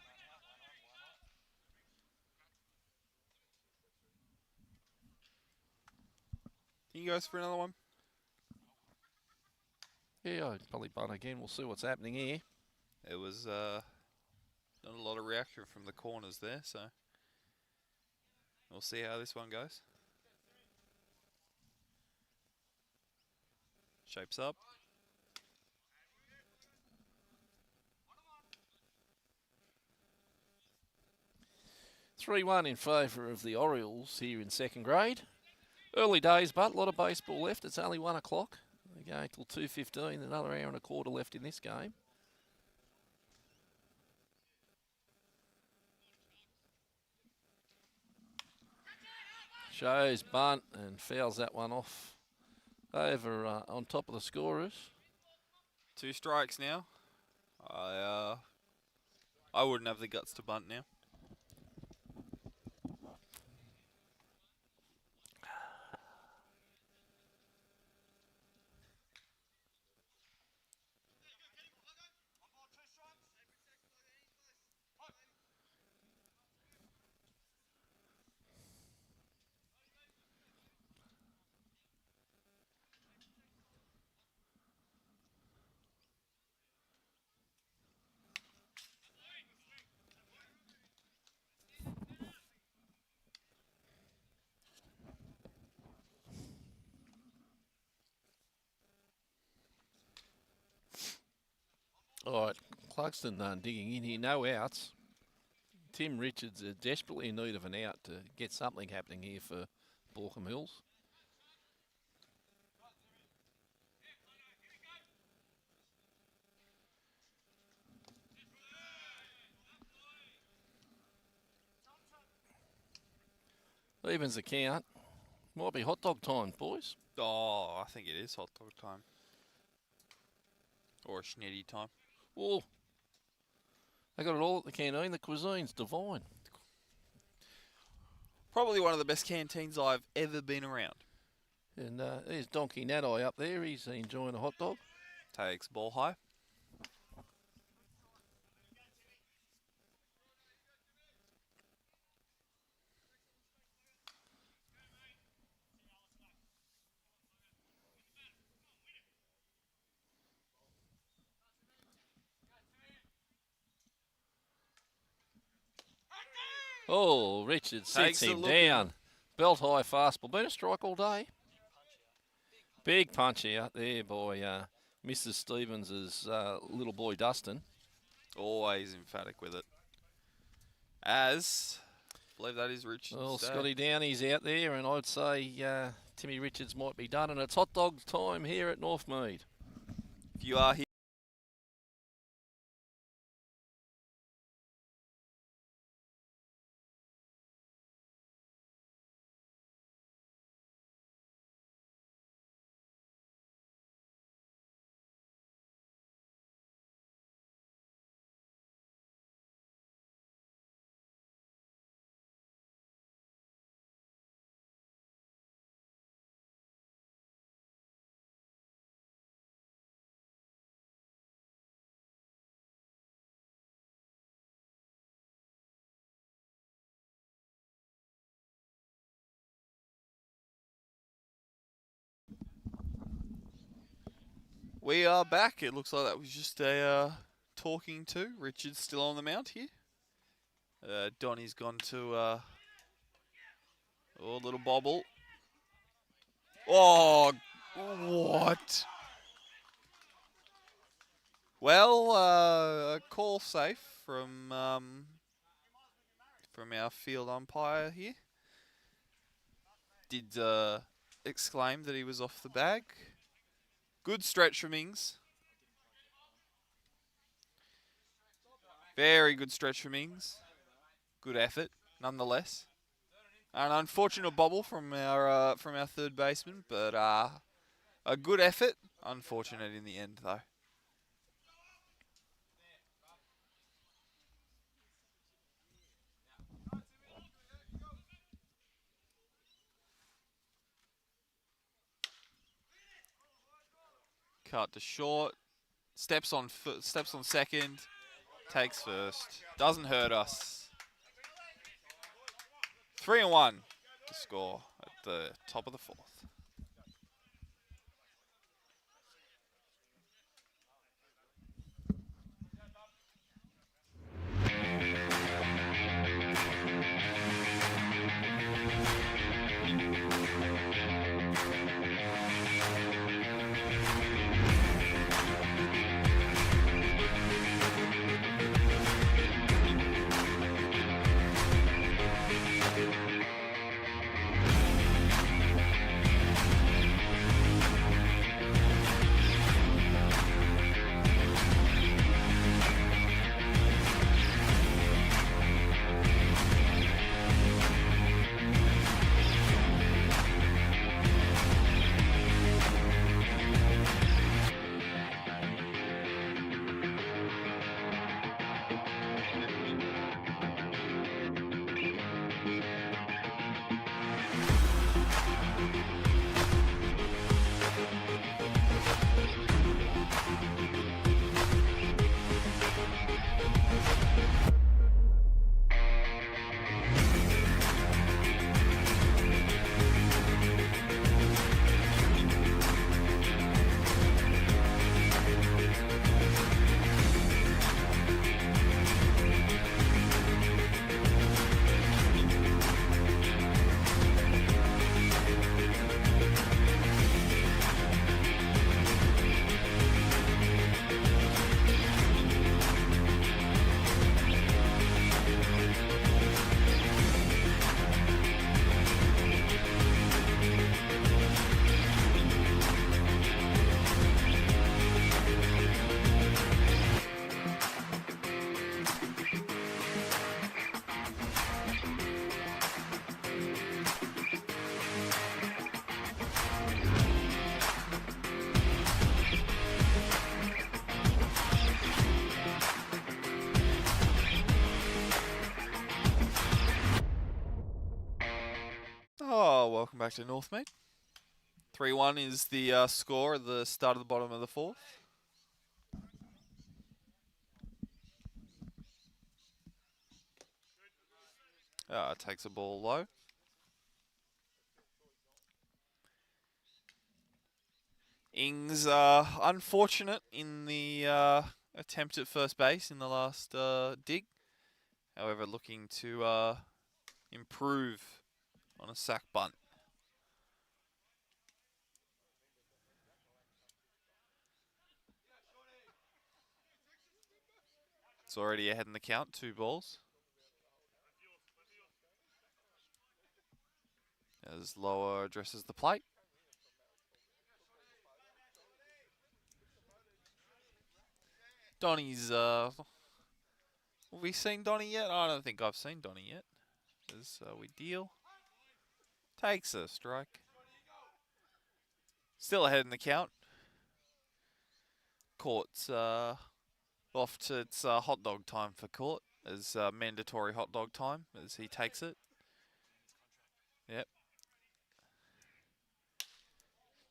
He goes for another one. Yeah, I'd probably bunt again. We'll see what's happening here. It was not a lot of reaction from the corners there, so we'll see how this one goes. Shapes up. (3-1) in favour of the Orioles here in second grade. Early days, but a lot of baseball left. It's only 1 o'clock. They're going till 2:15. Another hour and a quarter left in this game. Shows bunt and fouls that one off over on top of the scorers. 2 strikes now. I wouldn't have the guts to bunt now. All right, Clarkston digging in here. No outs. Tim Richards are desperately in need of an out to get something happening here for Baulkham Hills. Evens the count. Might be hot dog time, boys. Oh, I think it is hot dog time. Or a schnitty time. Well, they got it all at the canteen. The cuisine's divine. Probably one of the best canteens I've ever been around. And there's Donkey Nat-Eye up there. He's enjoying a hot dog. Takes ball high. Oh, Richard sits him down. Belt high fastball. Been a strike all day. Big punch out there by Mrs. Stevens' little boy Dustin. Always emphatic with it. As, I believe that is Richards. Well, Scotty Downey's out there, and I'd say Timmy Richards might be done. And it's hot dog time here at Northmead. If you are here. We are back. It looks like that was just a talking to. Richard's still on the mount here. Donnie's gone to a little bobble. Oh, what? Well, a call safe from our field umpire here. Did exclaim that he was off the bag. Good stretch from Ings. Very good stretch from Ings. Good effort, nonetheless. An unfortunate bobble from our third baseman, but a good effort. Unfortunate in the end, though. Cut to short. Steps on second. Takes first. Doesn't hurt us. 3-1 to score at the top of the fourth. Oh, welcome back to Northmead. 3-1 is the score at the start of the bottom of the fourth. Takes a ball low. Ings unfortunate in the attempt at first base in the last dig. However, looking to improve on a sack bunt. It's already ahead in the count, 2 balls. As Lower addresses the plate. Donnie's, have we seen Donnie yet? I don't think I've seen Donnie yet. As we deal. Takes a strike. Still ahead in the count. Court's off to its hot dog time for Court. As mandatory hot dog time as he takes it. Yep.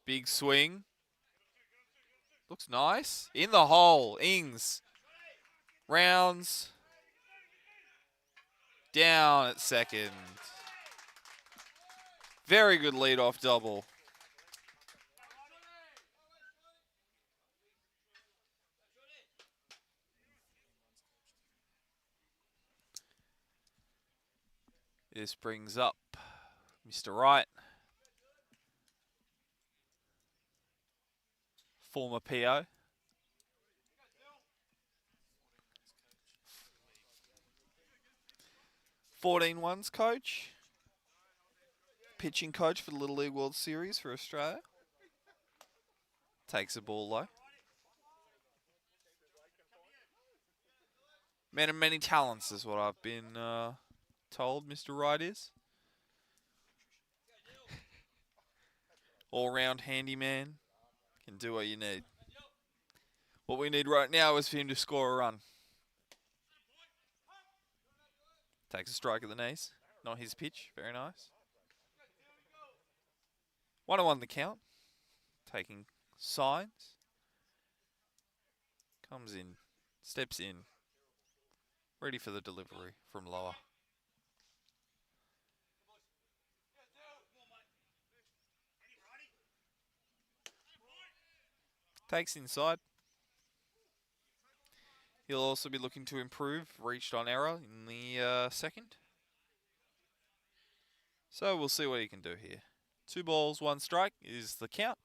Big swing. Looks nice. In the hole. Ings. Rounds. Down at second. Very good leadoff double. This brings up Mr. Wright. Former PO. (14-1's coach. Pitching coach for the Little League World Series for Australia. Takes the ball low. Man of many talents is what I've been told Mr. Wright is. All-round handyman. Can do what you need. What we need right now is for him to score a run. Takes a strike at the knees. Not his pitch. Very nice. 1-1 the count. Taking signs. Comes in, steps in, ready for the delivery from lower. Takes inside. He'll also be looking to improve, reached on error in the second. So we'll see what he can do here. 2 balls, 1 strike is the count.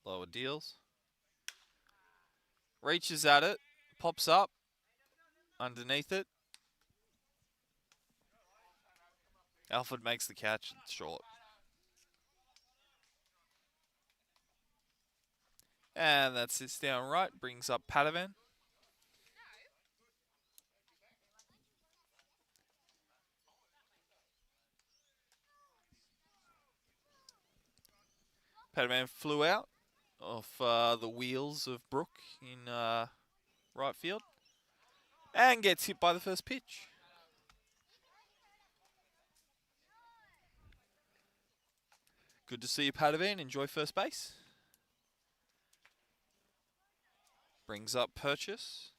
Lower deals. Reaches at it, pops up, underneath it. Alfred makes the catch, it's short. And that sits down right, brings up Padavan. Padavan flew out off the wheels of Brook in right field. And gets hit by the first pitch. Good to see you, Padavan. Enjoy first base. Brings up Purchase.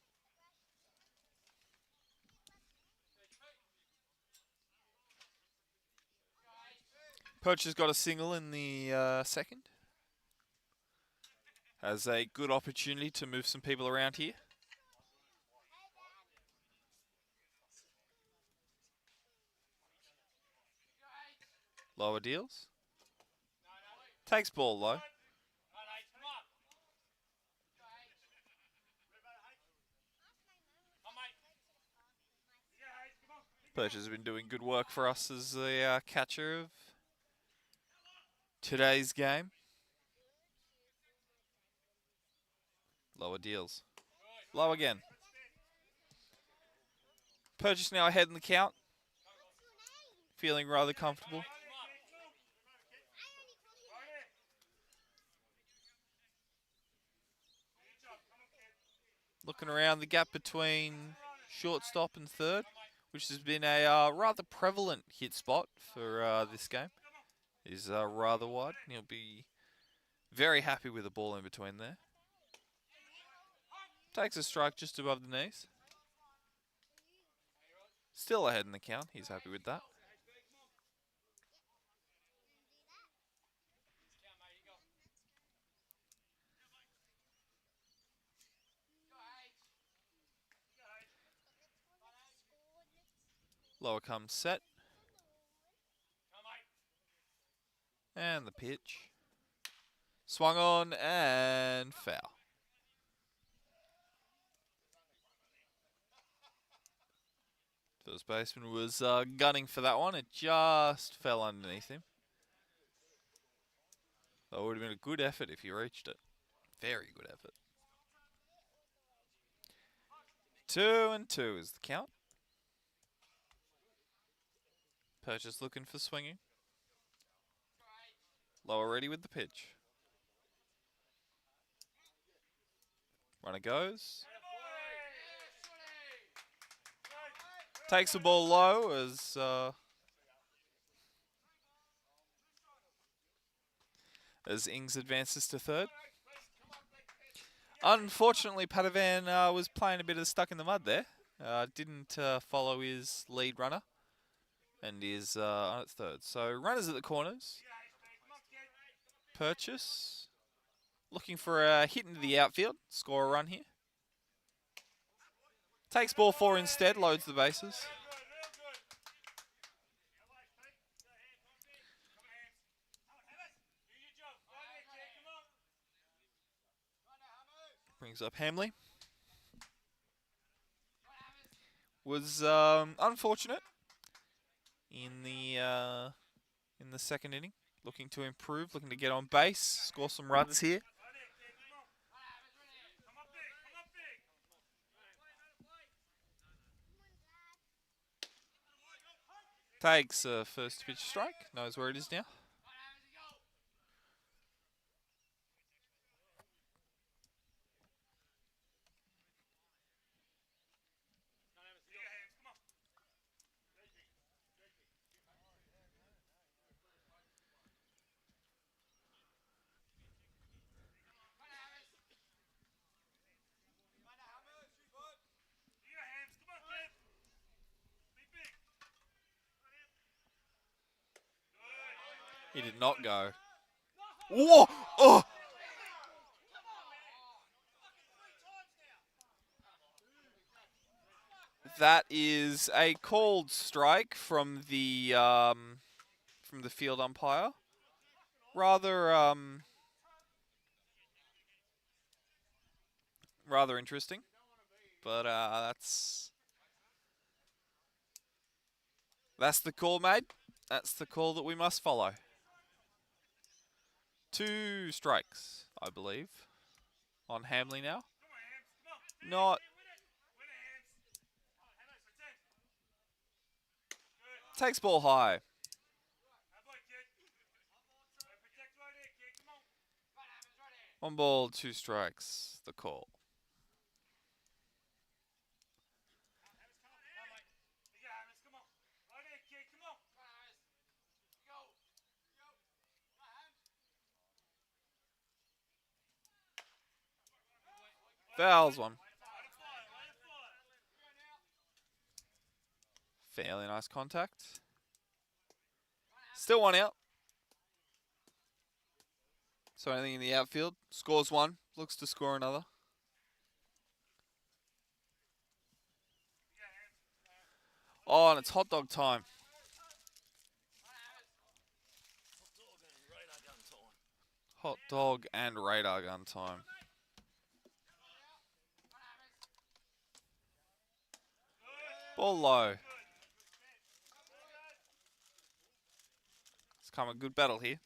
Purchase got a single in the second. Has a good opportunity to move some people around here. Lower deals. Takes ball low. Purchase has been doing good work for us as the catcher of today's game. Lower deals. Low again. Purchase now ahead in the count. Feeling rather comfortable. Looking around the gap between shortstop and third, which has been a rather prevalent hit spot for this game. Is rather wide. He'll be very happy with the ball in between there. Takes a strike just above the knees. Still ahead in the count. He's happy with that. Lower comes set. And the pitch. Swung on and foul. First baseman was gunning for that one. It just fell underneath him. That would have been a good effort if he reached it. Very good effort. 2-2 is the count. Purchase looking for swinging. Lower ready with the pitch. Runner goes. Takes the ball low as Ings advances to third. Unfortunately, Padavan was playing a bit of stuck in the mud there. Didn't follow his lead runner and is on its third. So runners at the corners. Purchase. Looking for a hit into the outfield. Score a run here. Takes ball 4 instead. Loads the bases. Brings up Hamley. Was unfortunate in the second inning. Looking to improve, looking to get on base, score some runs here. Takes first pitch strike, knows where it is now. He did not go. Whoa! Oh! That is a called strike from the field umpire. Rather interesting, but that's the call, mate. That's the call that we must follow. 2 strikes, I believe, on Hamley now. Not. Takes ball high. 1 ball, 2 strikes. The call. Fouls 1. Fairly nice contact. Still 1 out. So anything in the outfield. Scores 1. Looks to score another. Oh, and it's hot dog time. Hot dog and radar gun time. Ball low. It's come a good battle here.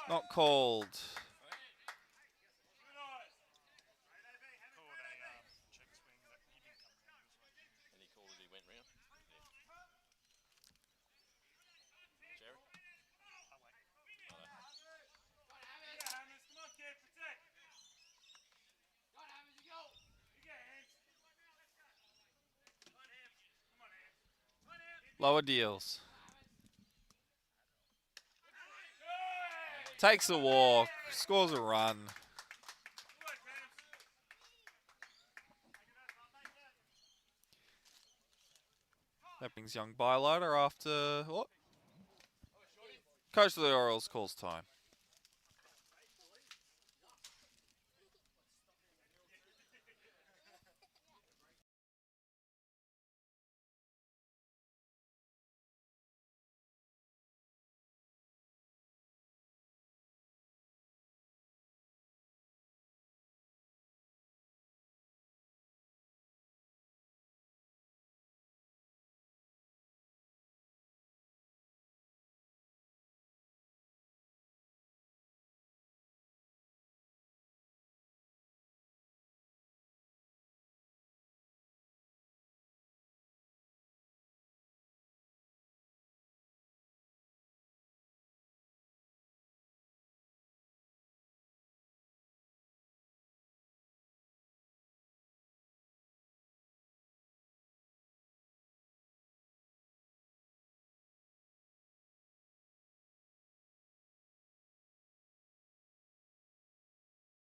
Not called. Lower deals. Takes a walk. Scores a run. That brings young Bylighter after what? Coach of the Orioles calls time.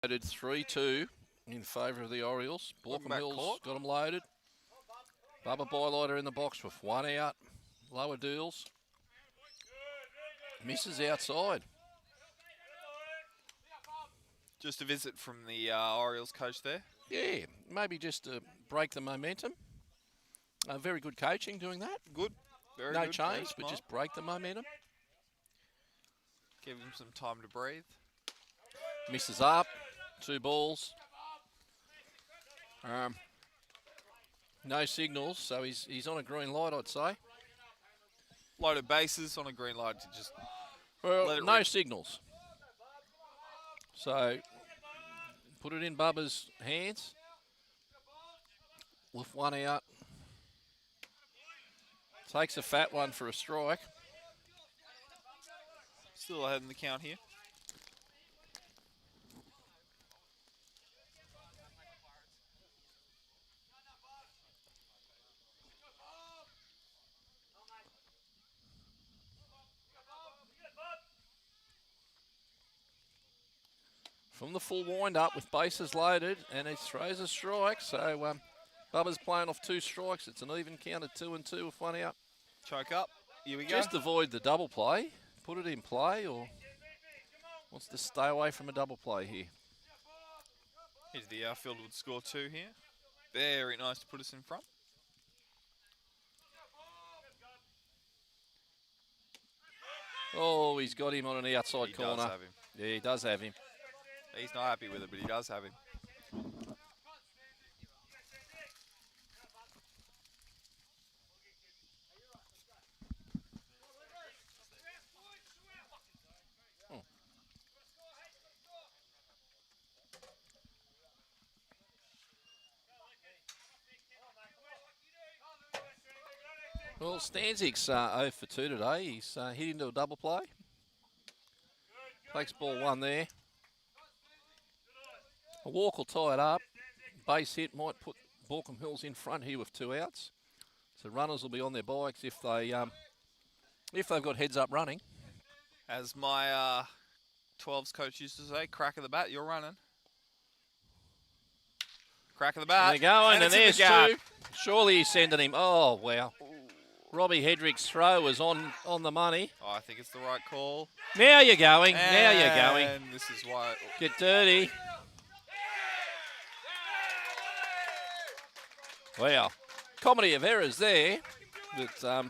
Loaded 3-2 in favour of the Orioles. Baulkham Hills got them loaded. Bubba Bylighter in the box with 1 out. Lower deals. Misses outside. Just a visit from the Orioles coach there. Yeah, maybe just to break the momentum. Very good coaching doing that. Good. Very no good. change, but just break the momentum. Give him some time to breathe. Misses up. 2 balls. No signals, so he's on a green light, I'd say. Loaded bases on a green light to just no rip. Signals. So put it in Bubba's hands with 1 out. Takes a fat one for a strike. Still ahead in the count here. from the full wind-up with bases loaded, and he throws a strike. So Bubba's playing off 2 strikes. It's an even count of 2 and 2 with 1 out. Choke up. Here we go. Just avoid the double play. Put it in play, or wants to stay away from a double play here. Here's the outfield would score 2 here. Very nice to put us in front. Oh, he's got him on an outside corner. He does have him. Yeah, he does have him. He's not happy with it, but he does have him. Well, Stanzik's 0 for 2 today. He's hit into a double play. Takes ball 1 there. A walk will tie it up. Base hit might put Baulkham Hills in front here with 2 outs. So runners will be on their bikes if they've got heads up running. As my 12s coach used to say, crack of the bat, you're running. Crack of the bat. They're going, and there's 2. Surely he's sending him. Oh, wow. Robbie Hedrick's throw was on the money. Oh, I think it's the right call. Now you're going. Now you're going. And this is why. Get dirty. Wow. Comedy of errors there. But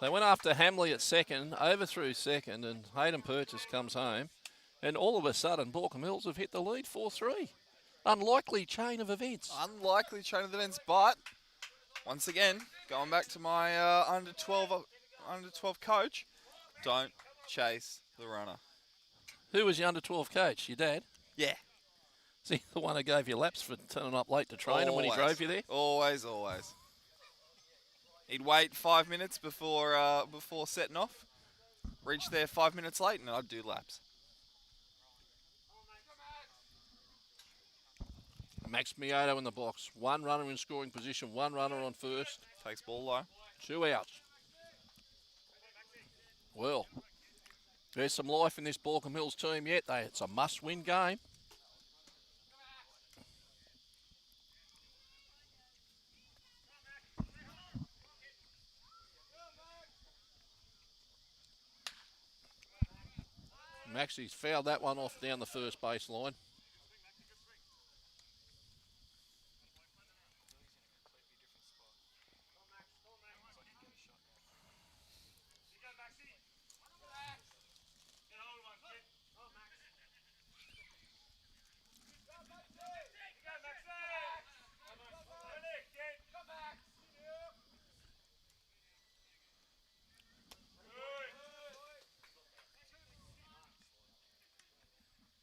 they went after Hamley at second, overthrew second, and Hayden Purchase comes home. And all of a sudden, Baulkham Hills have hit the lead 4-3. Unlikely chain of events. Unlikely chain of events, but once again, going back to my under 12 coach, don't chase the runner. Who was your under 12 coach? Your dad? Yeah. Is he the one who gave you laps for turning up late to train and when he drove you there? Always, always. He'd wait 5 minutes before setting off, reach there 5 minutes late, and I'd do laps. Max Mioto in the box. 1 runner in scoring position, 1 runner on first. Takes ball low. 2 outs. Well, there's some life in this Baulkham Hills team yet. It's a must-win game. Maxie's fouled that one off down the first baseline.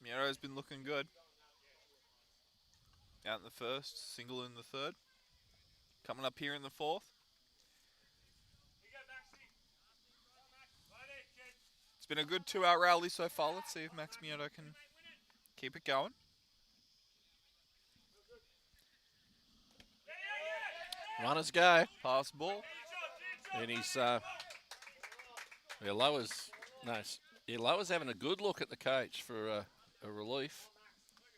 Miero's been looking good. Out in the first, single in the third. Coming up here in the fourth. It's been a good 2-out rally so far. Let's see if Max Mieto can keep it going. Runners go. Pass ball. And he's Lower's having a good look at the coach for a relief.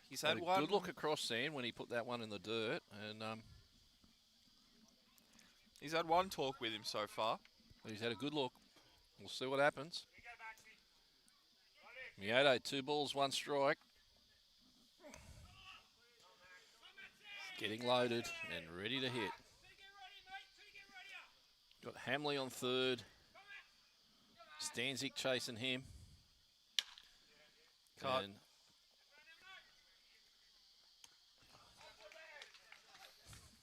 He's had one good look across sand when he put that one in the dirt, and he's had one talk with him so far. He's had a good look. We'll see what happens. Mioto, 2 balls, 1 strike. Getting loaded and ready to hit. Got Hamley on third. Stanzik chasing him. Cut. And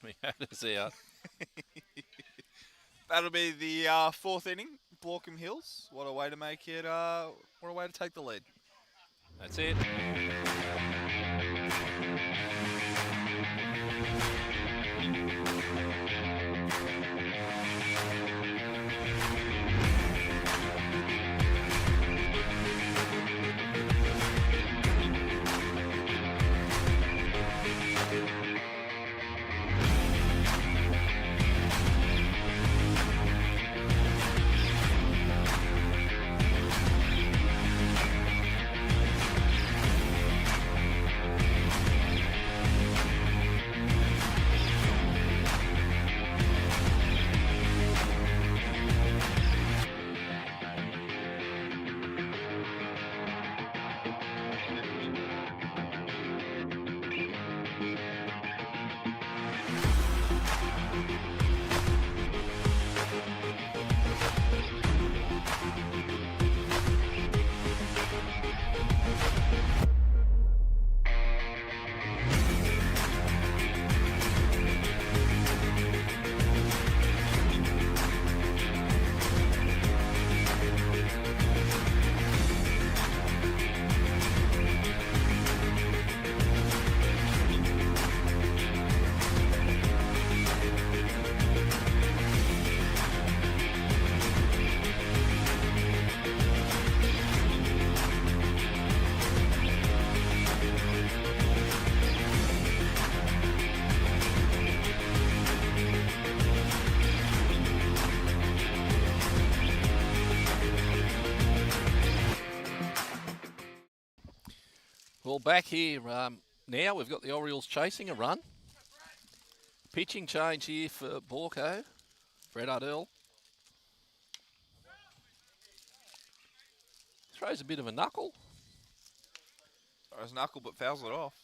Mioto's out. That'll be the 4th inning. Baulkham Hills. What a way to make it. What a way to take the lead. That's it. Well, back here now, we've got the Orioles chasing a run. Pitching change here for Baulkham, Fred Ardell. Throws a bit of a knuckle. Throws a knuckle but fouls it off.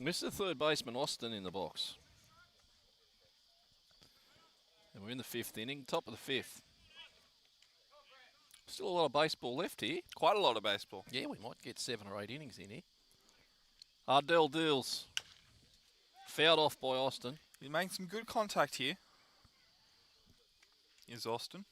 Mr. Third Baseman Austin in the box. And we're in the 5th inning, top of the 5th. Still a lot of baseball left here. Quite a lot of baseball. Yeah, we might get 7 or 8 innings in here. Ardell deals. Fouled off by Austin. He's making some good contact here. Here's Austin.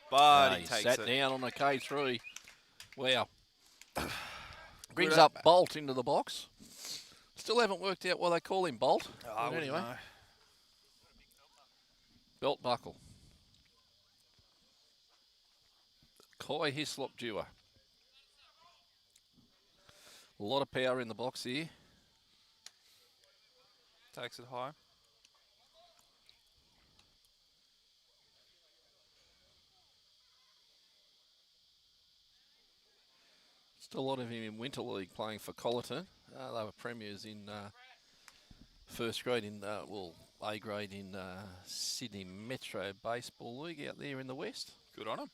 But he takes sat it. down on a K3. Wow. Brings up Bolt into the box. Still haven't worked out why they call him Bolt. Oh, but anyway. know. Belt buckle. Koi Hislop Dewar. A lot of power in the box here. Takes it high. Still a lot of him in Winter League playing for Collerton. They were premiers in first grade in, A grade in Sydney Metro Baseball League out there in the West. Good on him.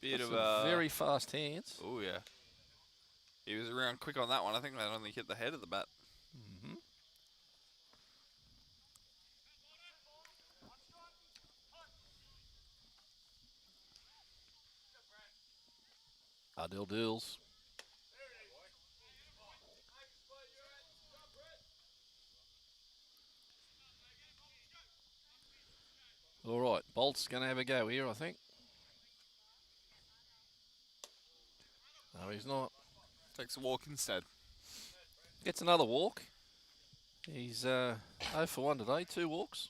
Bit of very fast hands. Oh, yeah. He was around quick on that one. I think that only hit the head of the bat. Mm-hmm. Ardell deals. All right, Bolt's going to have a go here, I think. No, he's not. Takes a walk instead. Gets another walk. He's 0 for 1 today, 2 walks.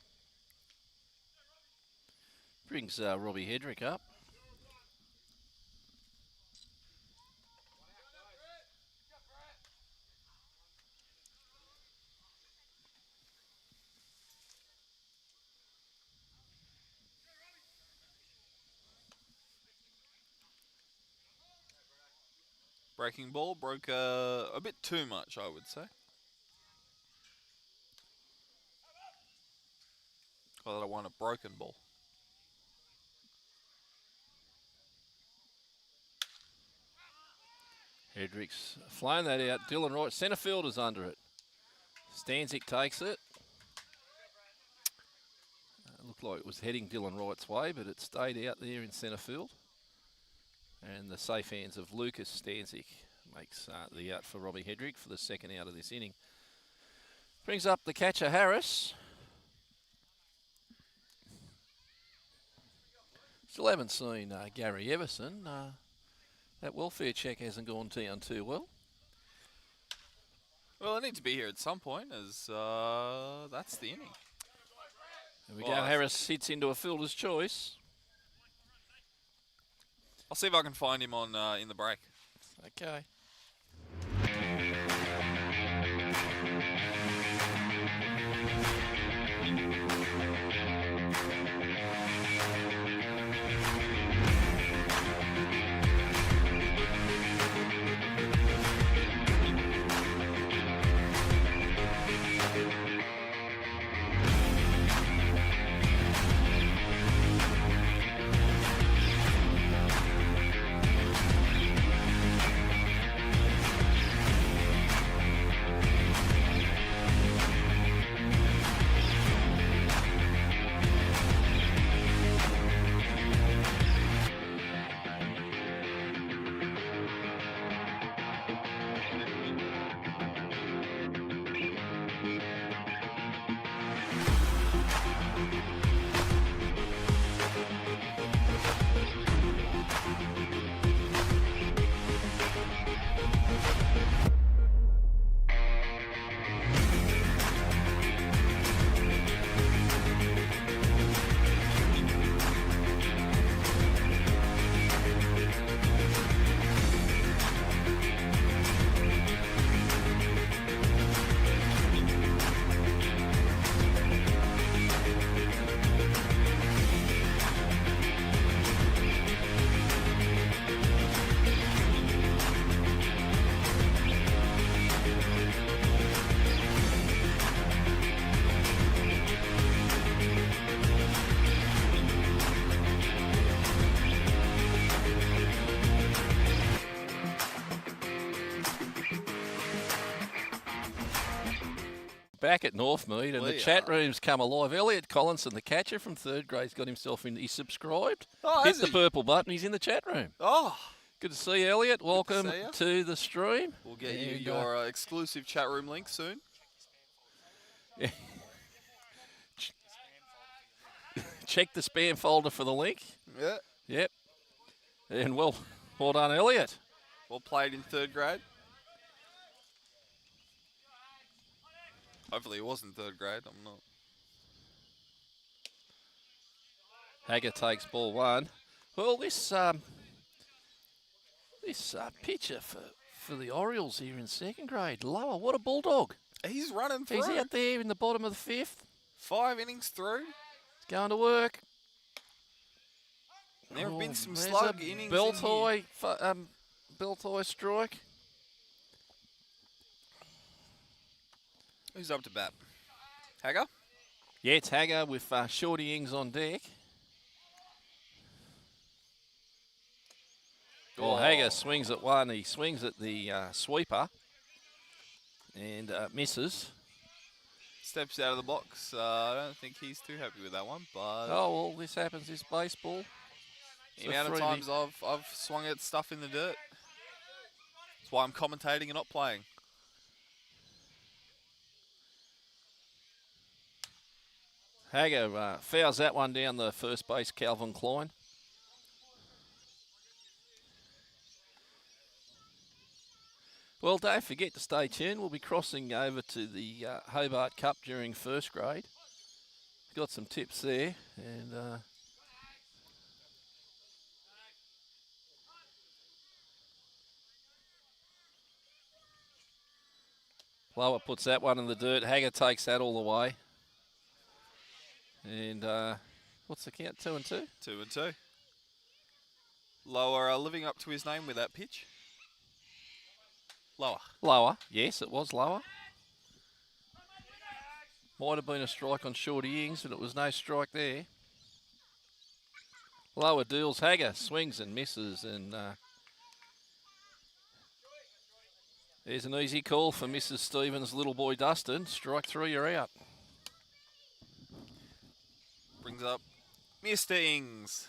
Brings Robbie Hedrick up. Breaking ball broke a bit too much, I would say. Call that I want a broken ball. Hedrick's flown that out. Dylan Wright, centre fielder's under it. Stanzik takes it. Looked like it was heading Dylan Wright's way, but it stayed out there in centre field. And the safe hands of Lucas Stanzik makes the out for Robbie Hedrick for the second out of this inning. Brings up the catcher, Harris. Still haven't seen Gary Everson. That welfare check hasn't gone down too well. Well, I need to be here at some point, as that's the inning. There we go. Harris hits into a fielder's choice. I'll see if I can find him on in the break. Okay. Back at Northmead, and the chat room's come alive. Elliot Collinson, the catcher from 3rd grade, got himself in. He's subscribed. Hit the purple button. He's in the chat room. Oh. Good to see you, Elliot. Welcome to the stream. We'll get you your exclusive chat room link soon. Yeah. Check the spam folder for the link. Yeah. Yep. And well done, Elliot. Well played in 3rd grade. Hopefully it wasn't 3rd grade. I'm not. Hagger takes ball 1. Well, this pitcher for the Orioles here in 2nd grade, Lower, what a bulldog. He's running through. He's out there in the bottom of the 5th. 5 innings through. He's going to work. There have been some slug innings. Beltoy strike. Who's up to bat? Hagger? Yeah, it's Hagger with Shorty Ings on deck. Oh, Hagger swings at 1. He swings at the sweeper and misses. Steps out of the box. I don't think he's too happy with that one, but... Oh, well, this happens. This baseball. The amount of times I've swung at stuff in the dirt. That's why I'm commentating and not playing. Hagger fouls that one down the first base, Calvin Klein. Well, don't forget to stay tuned. We'll be crossing over to the Hobart Cup during 1st grade. Got some tips there. And Lower puts that one in the dirt. Hagger takes that all the way. And what's the count? 2-2? 2-2. Lower living up to his name with that pitch. Lower. Yes, it was Lower. Might have been a strike on Shorty Ings, but it was no strike there. Lower deals. Hagger swings and misses, and there's an easy call for Mrs. Stevens' little boy Dustin. Strike 3, you're out. Brings up Mr. Ings.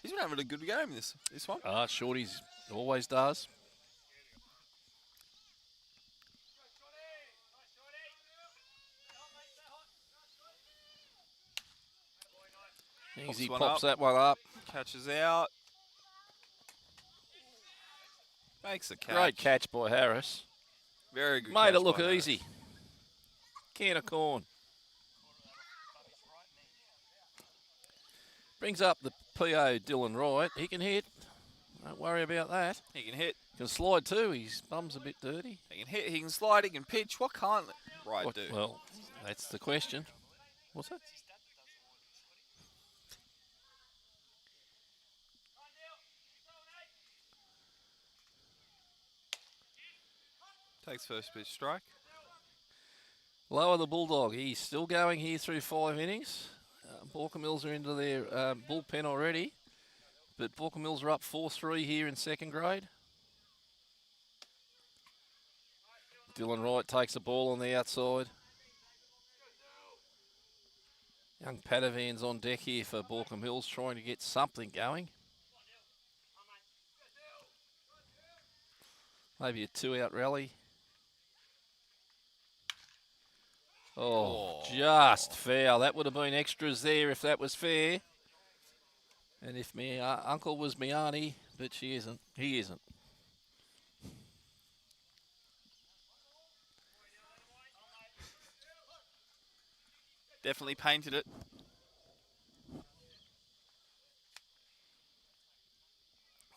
He's been having a good game this one. Shorty's always does. Easy pops that one up. Catches out. Makes a catch. Great catch by Harris. Very good. Made it look easy. Can of corn. Brings up the PO Dylan Wright. He can hit. Don't worry about that. He can hit. Can slide too. His bum's a bit dirty. He can hit. He can slide. He can pitch. What can't Wright do? Well, that's the question. What's that? Takes first pitch strike. Lower the Bulldog. He's still going here through 5 innings. Baulkham Hills are into their bullpen already. But Baulkham Hills are up 4-3 here in 2nd grade. Dylan Wright takes the ball on the outside. Young Padovan's on deck here for Baulkham Hills, trying to get something going. Maybe a 2-out rally. Oh, just foul. That would have been extras there if that was fair. And if my uncle was my auntie, but she isn't. He isn't. Definitely painted it.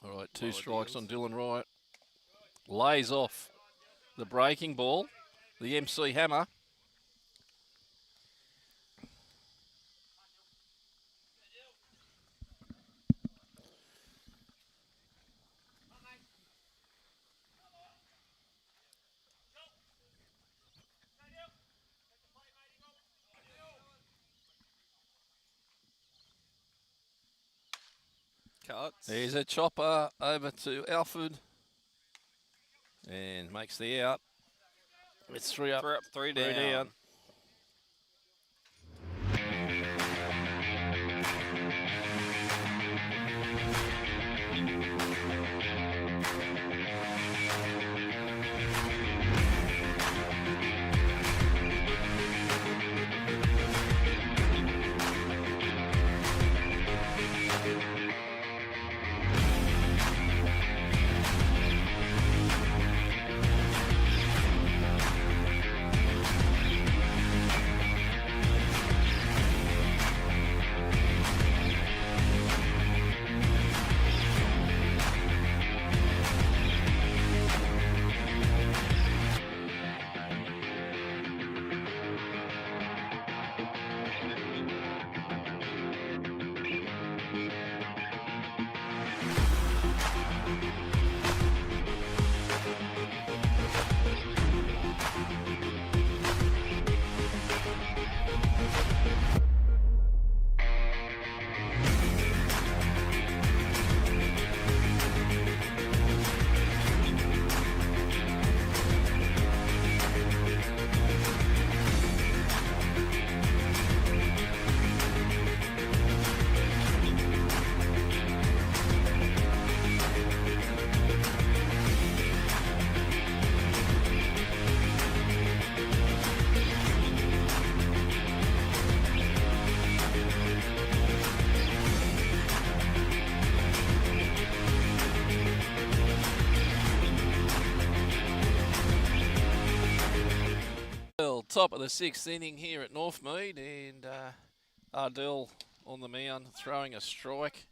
All right, 2 strikes on Dylan Wright. Lays off the breaking ball. The MC hammer. Cuts. There's a chopper over to Alford. And makes the out. It's 3 up. 3 up, 3 down. 3 down. Top of the 6th inning here at Northmead, and Ardell on the mound throwing a strike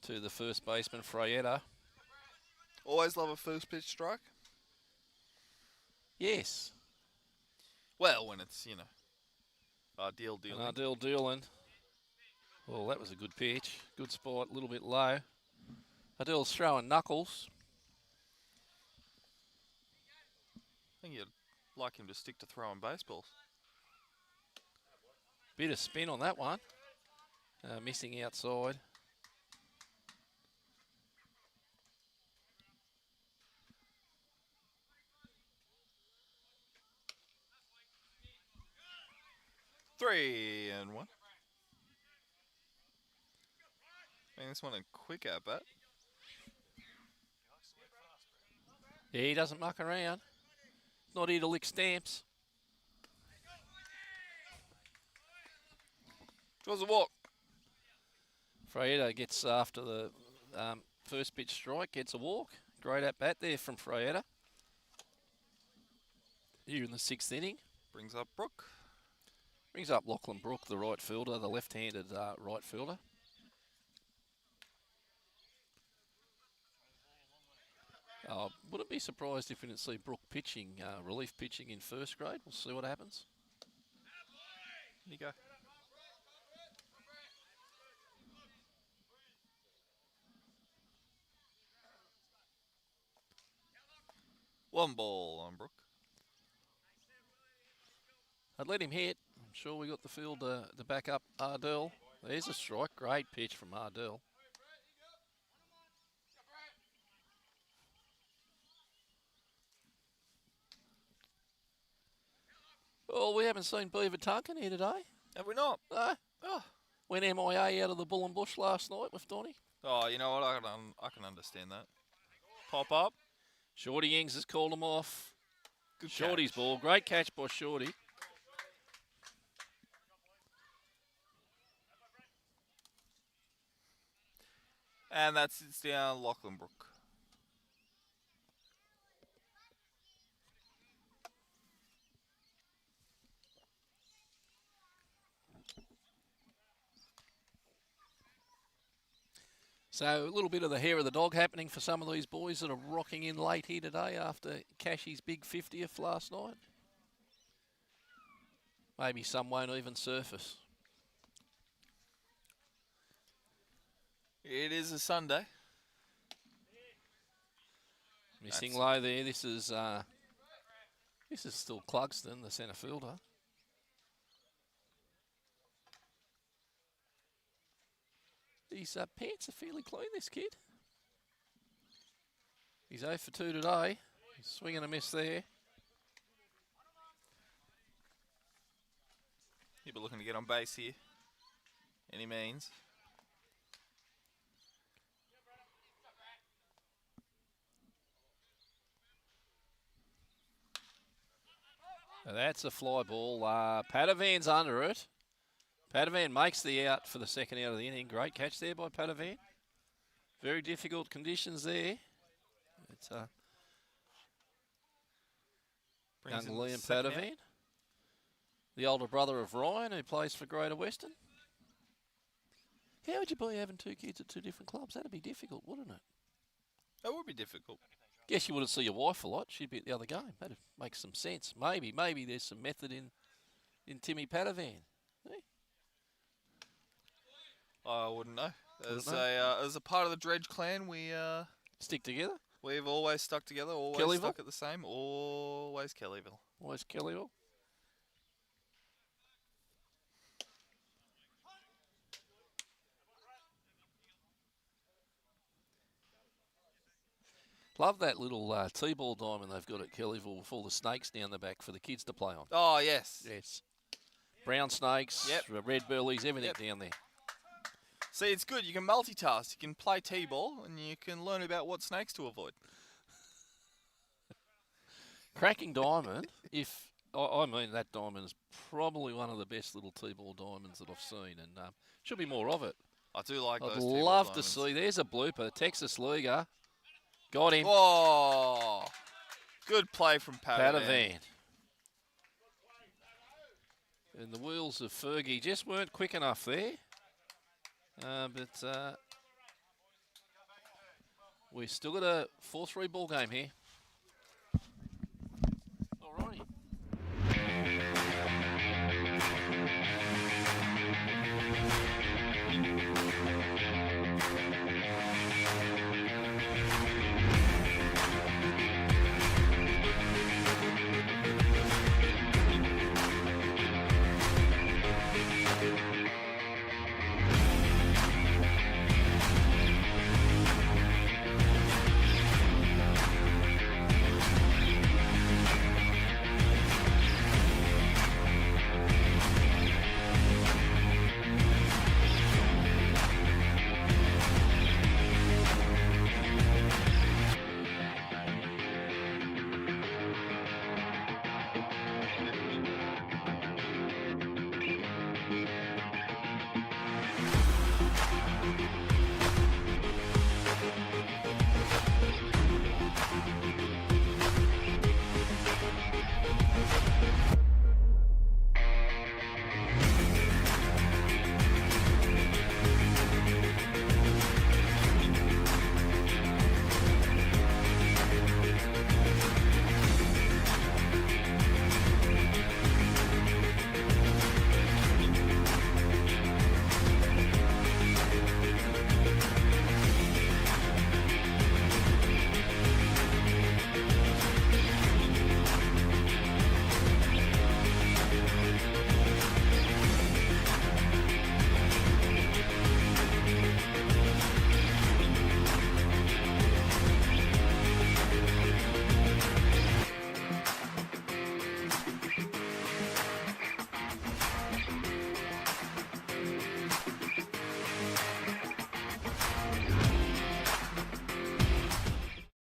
to the first baseman, Frayetta. Always love a first pitch strike? Yes. Well, when it's, you know, Ardell dealing. Ardell dealing. Well, that was a good pitch. Good spot, a little bit low. Ardell's throwing knuckles. I think you'd like him to stick to throwing baseballs. Bit of spin on that one. Missing outside. Three and one. Man, this one a quick at bat. Yeah, he doesn't muck around. Not here to lick stamps. Draws a walk. Frayetta gets after the first pitch strike, gets a walk. Great at bat there from Frayetta. Here in the 6th inning. Brings up Brooke. Brings up Lachlan Brooke, the right fielder, the left-handed right fielder. Wouldn't be surprised if we didn't see Brooke pitching, relief pitching in first grade. We'll see what happens. Here you go. One ball on Brooke. I'd let him hit. I'm sure we got the field to back up Ardell. There's a strike. Great pitch from Ardell. Oh, we haven't seen Beaver Tunkin here today. Have we not? No. Oh. Went MIA out of the Bull and Bush last night with Donny. Oh, you know what? I can understand that. Pop up. Shorty Ings has called him off. Good Shorty's catch. ball. Great catch by Shorty. And that sits down Lachlan Brooke. So a little bit of the hair of the dog happening for some of these boys that are rocking in late here today after Cashy's big 50th last night. Maybe some won't even surface. It is a Sunday. Missing low there. This is still Clugston, the centre fielder. His pants are fairly clean, this kid. He's 0 for 2 today. He's swinging a miss there. He'll be looking to get on base here. Any means. Now that's a fly ball. Padavan's under it. Padavan makes the out for the second out of the inning. Great catch there by Padavan. Very difficult conditions there. It's young Liam Padavan, the older brother of Ryan, who plays for Greater Western. How would you be having two kids at two different clubs? That'd be difficult, wouldn't it? That would be difficult. Guess you wouldn't see your wife a lot. She'd be at the other game. That'd make some sense. Maybe there's some method in Timmy Padavan. Hey? I wouldn't know. As a part of the Dredge clan, we stick together. We've always stuck together. Always stuck at the same. Always Kellyville. Always Kellyville. Love that little T-ball diamond they've got at Kellyville with all the snakes down the back for the kids to play on. Oh, yes. Yes. Brown snakes, red burleys, everything down there. See, it's good. You can multitask. You can play T-ball and you can learn about what snakes to avoid. Cracking diamond, I mean that diamond is probably one of the best little T-ball diamonds that I've seen, and should be more of it. I do like those I'd T-ball love diamonds. to see. There's a blooper. Texas Liga. Got him. Oh, good play from Padavan. And the wheels of Fergie just weren't quick enough there. But we've still got a 4-3 ball game here. Alrighty.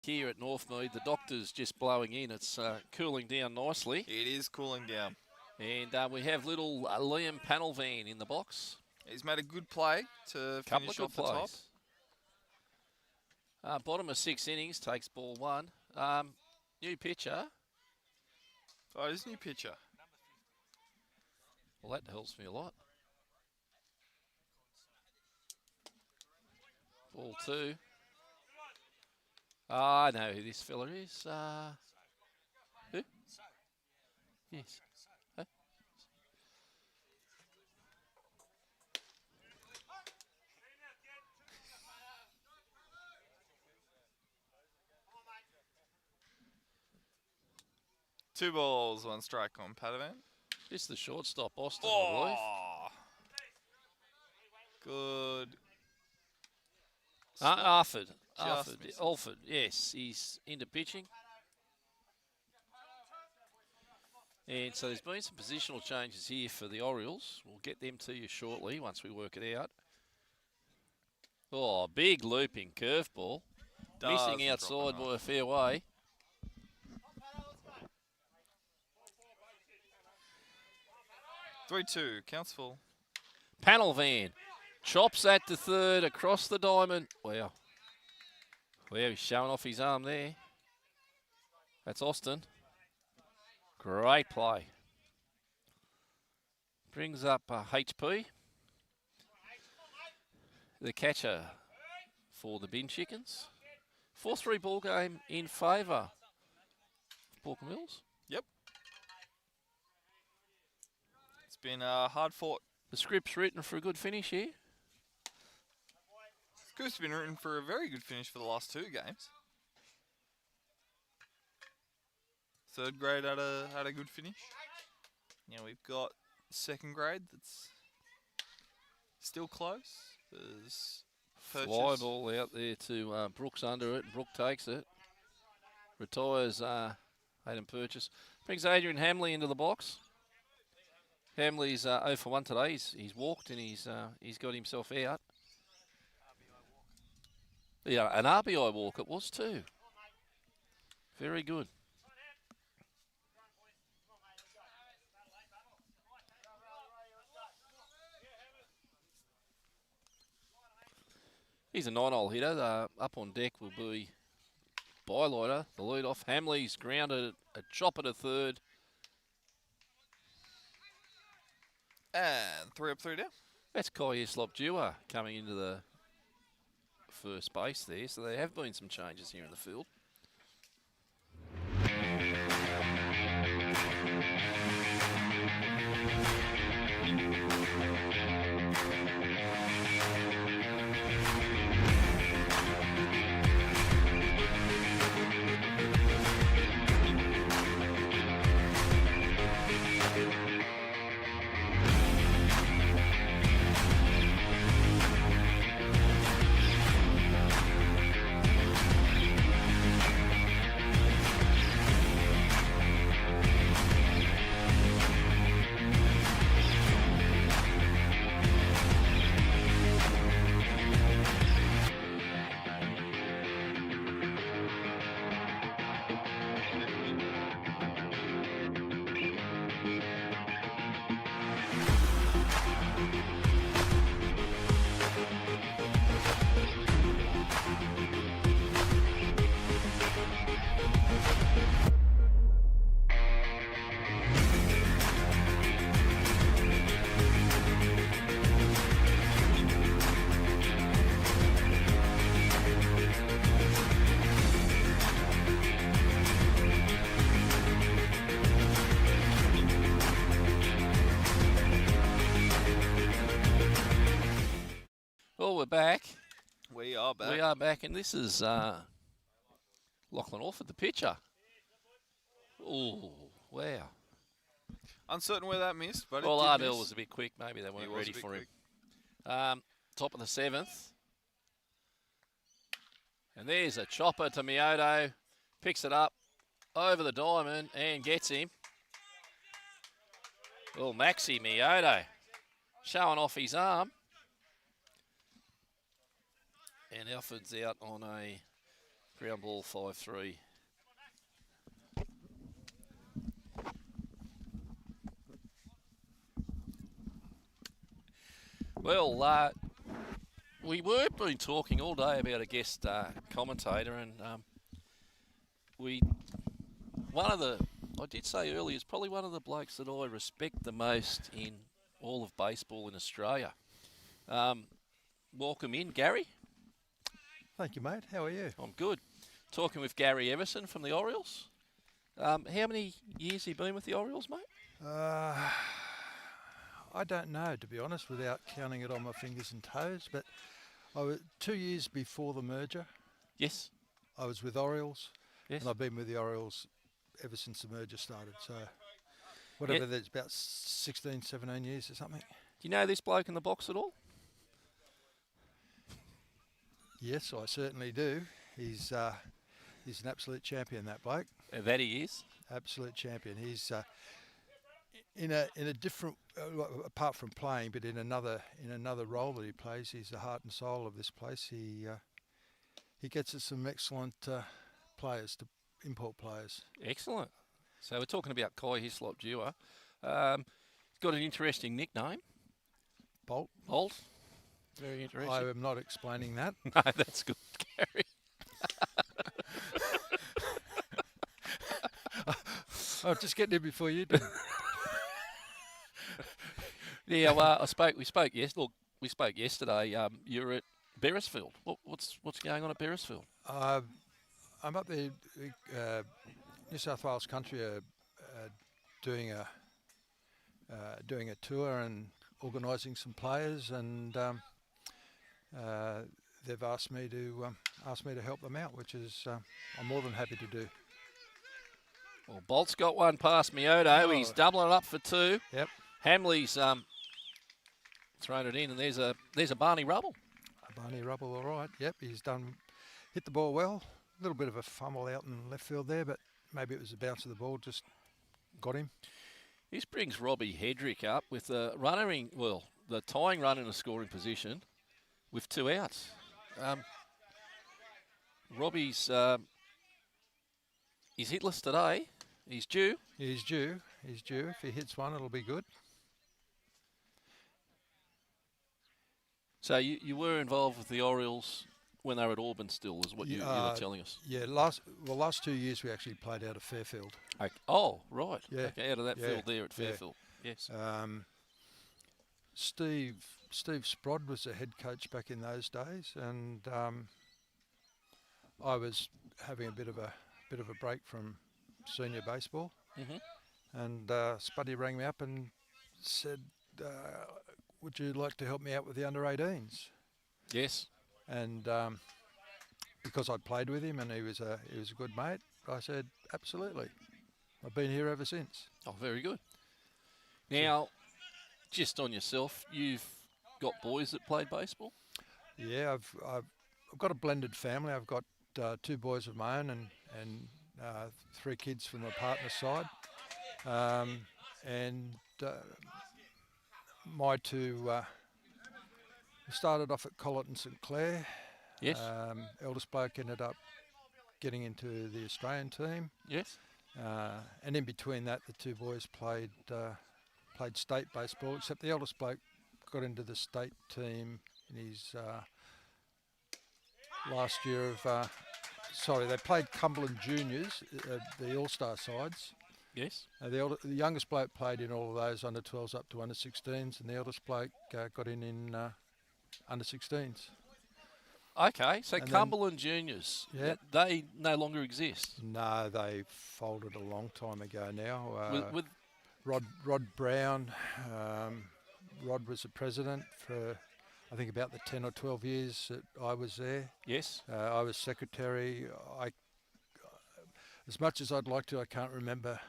Here at Northmead, the doctor's just blowing in. It's cooling down nicely. It is cooling down. And we have little Liam Panelvan in the box. He's made a good play to finish off the top. Bottom of 6 innings, takes ball 1. New pitcher. Oh, it is new pitcher. Well, that helps me a lot. Ball 2. I know who this fella is. Who? Yes. Huh? Two balls, 1 strike on Padavan. Just the shortstop, Austin, I believe. Good. Alford, yes, he's into pitching. And so there's been some positional changes here for the Orioles. We'll get them to you shortly once we work it out. Oh, big looping curveball. Missing outside by a fair way. Three-two, counts full. Panel van. Chops that to third across the diamond. Wow. Wow, he's showing off his arm there. That's Austin. Great play. Brings up HP. The catcher for the Bin Chickens. 4-3 ball game in favour of Baulkham Hills. Yep. It's been hard fought. The script's written for a good finish here. The script's been written for a very good finish for the last two games. Third grade had a good finish. Now we've got second grade that's still close. There's fly ball out there to Brooks under it. Brook takes it. Retires Hayden Purchase. Brings Adrian Hamley into the box. Hamley's 0 for 1 today. He's walked and he's got himself out. Yeah, an RBI walk it was too. Very good. He's a 9-hole hitter. Up on deck will be Bylighter, the lead-off. Hamley's grounded a chopper to third. And 3 up, 3 down. That's Kai Eslop-Dewar coming into the first base there. So there have been some changes here in the field. Well, we're back. We are back. We are back, and this is Lachlan Orford, the pitcher. Oh, wow. Uncertain where that missed, but well, Ardell was a bit quick. Maybe they weren't ready for him. Top of the 7th. And there's a chopper to Mioto. Picks it up over the diamond and gets him. Well, Maxi Mioto showing off his arm. And Alford's out on a ground ball 5-3. Well, we were been talking all day about a guest commentator, and I did say earlier, it's probably one of the blokes that I respect the most in all of baseball in Australia. Welcome in, Gary. Thank you, mate. How are you? I'm good. Talking with Gary Everson from the Orioles. How many years have you been with the Orioles, mate? I don't know, to be honest, without counting it on my fingers and toes, but I was 2 years before the merger. Yes. I was with Orioles, yes. And I've been with the Orioles ever since the merger started. So whatever, that's about 16, 17 years or something. Do you know this bloke in the box at all? Yes, I certainly do. He's an absolute champion, that bloke. That he is. Absolute champion. He's in a different, apart from playing, but in another role that he plays, he's the heart and soul of this place. He gets us some excellent players, to import players. Excellent. So we're talking about Kai Hislop Dewar. He's got an interesting nickname. Bolt. Bolt. Very interesting. I am not explaining that. No, that's good, Gary. I'll just get there before you do. Yeah, well, we spoke yesterday. You're at Beresfield. What's going on at Beresfield? I'm up there, New South Wales country, doing a tour and organising some players, and they've asked me to help them out, which is I'm more than happy to do. Well, Bolt's got one past Mioto. He's doubling it up for two. Yep. Hamley's thrown it in, and there's a Barney Rubble. Barney Rubble, all right. Yep, he's hit the ball well. A little bit of a fumble out in left field there, but maybe it was the bounce of the ball just got him. This brings Robbie Hedrick up with the tying run in a scoring position with 2 outs. Robbie's he's hitless today. He's due. He's due. If he hits one, it'll be good. So you were involved with the Orioles when they were at Auburn still, is what you were telling us. Yeah, last 2 years we actually played out of Fairfield. Okay. Oh, right. Yeah. Okay, out of that field there at Fairfield. Yes. Steve Sprod was the head coach back in those days, and I was having a bit of a break from senior baseball, and Spuddy rang me up and said, "Would you like to help me out with the under-18s?" Yes. And because I'd played with him and he was a good mate, I said, absolutely. I've been here ever since. Oh, very good. Now, just on yourself, you've got boys that played baseball? Yeah, I've got a blended family. I've got 2 boys of my own and 3 kids from my partner's side. My 2 started off at Collett and St Clair. Yes. Eldest bloke ended up getting into the Australian team. Yes. And in between that, the 2 boys played state baseball, except the eldest bloke got into the state team in his last year of... they played Cumberland Juniors, the All-Star sides. Yes. The youngest bloke played in all of those under-12s up to under-16s, and the eldest bloke got in under-16s. Okay, so and Cumberland Juniors, they no longer exist? No, they folded a long time ago now. With Rod Brown, Rod was the president for, I think, about the 10 or 12 years that I was there. Yes. I was secretary. As much as I'd like to, I can't remember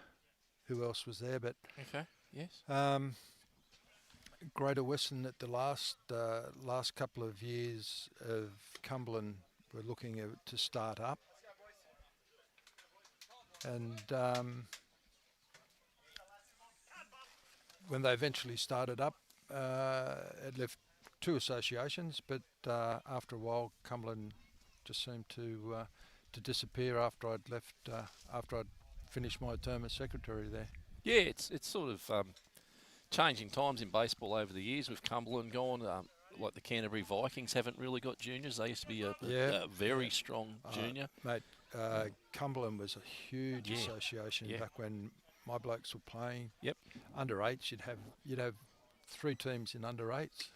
who else was there, but... Okay, yes. Greater Western at the last couple of years of Cumberland were looking to start up, and when they eventually started up, it left 2 associations, but after a while Cumberland just seemed to disappear after I'd left, after I'd finished my term as secretary there. Yeah, it's sort of changing times in baseball over the years with Cumberland gone. Like the Canterbury Vikings haven't really got juniors. They used to be a very strong junior. Mate, Cumberland was a huge association back when my blokes were playing. Yep. Under 8s, you'd have 3 teams in under 8s.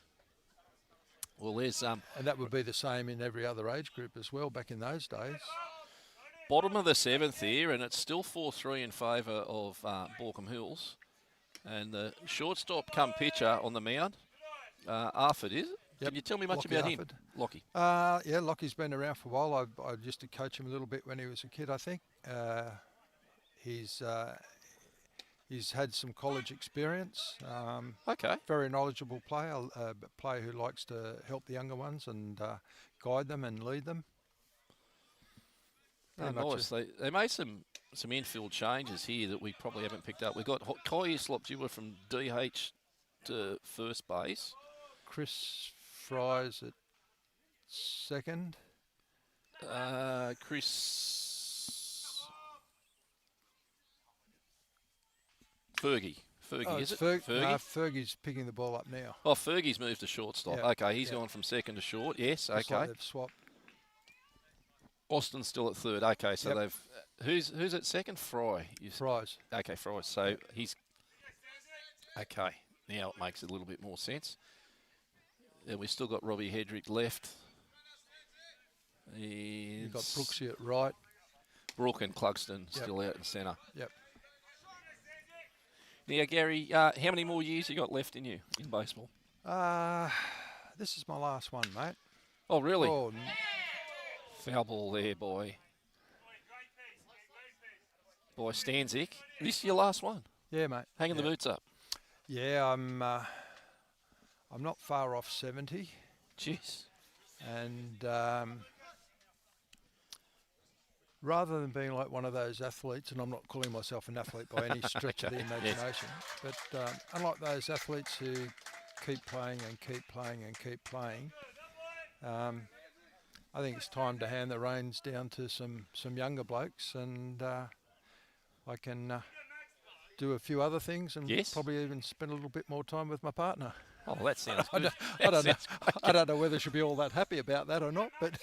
Well, there's and that would be the same in every other age group as well back in those days. Bottom of the 7th here, and it's still 4-3 in favour of Baulkham Hills. And the shortstop come pitcher on the mound, Arford, is it? Yep. Can you tell me much about him, Lockie? Yeah, Lockie's been around for a while. I used to coach him a little bit when he was a kid, I think. He's had some college experience. Okay. Very knowledgeable player, a player who likes to help the younger ones and guide them and lead them. nice. They made some infield changes here that we probably haven't picked up. We've got Kai Islop, you were from DH to first base. Chris Fry's at second. Fergie, is it? Fergie? Fergie? No, Fergie's picking the ball up now. Oh, Fergie's moved to shortstop. Yeah. Okay, he's gone from second to short. Yes, Just okay. like they've swapped. Austin's still at third. Okay, so they've... Who's at second? Fry. Fry's. Okay, Fry. So he's... Okay, now it makes a little bit more sense. And we've still got Robbie Hedrick left. You've got Brooksy at right. Brooke and Clugston still out in centre. Yep. Now, Gary, how many more years you got left in you in baseball? This is my last one, mate. Oh, really? Oh, foul ball there, boy. Boy, Stanzik. This is your last one? Yeah, mate. Hanging the boots up. Yeah, I'm not far off 70. Jeez. And rather than being like one of those athletes, and I'm not calling myself an athlete by any stretch of the imagination, but unlike those athletes who keep playing and keep playing and keep playing, I think it's time to hand the reins down to some younger blokes, and I can do a few other things and probably even spend a little bit more time with my partner. Oh, that sounds good. I don't know whether she'll be all that happy about that or not, but...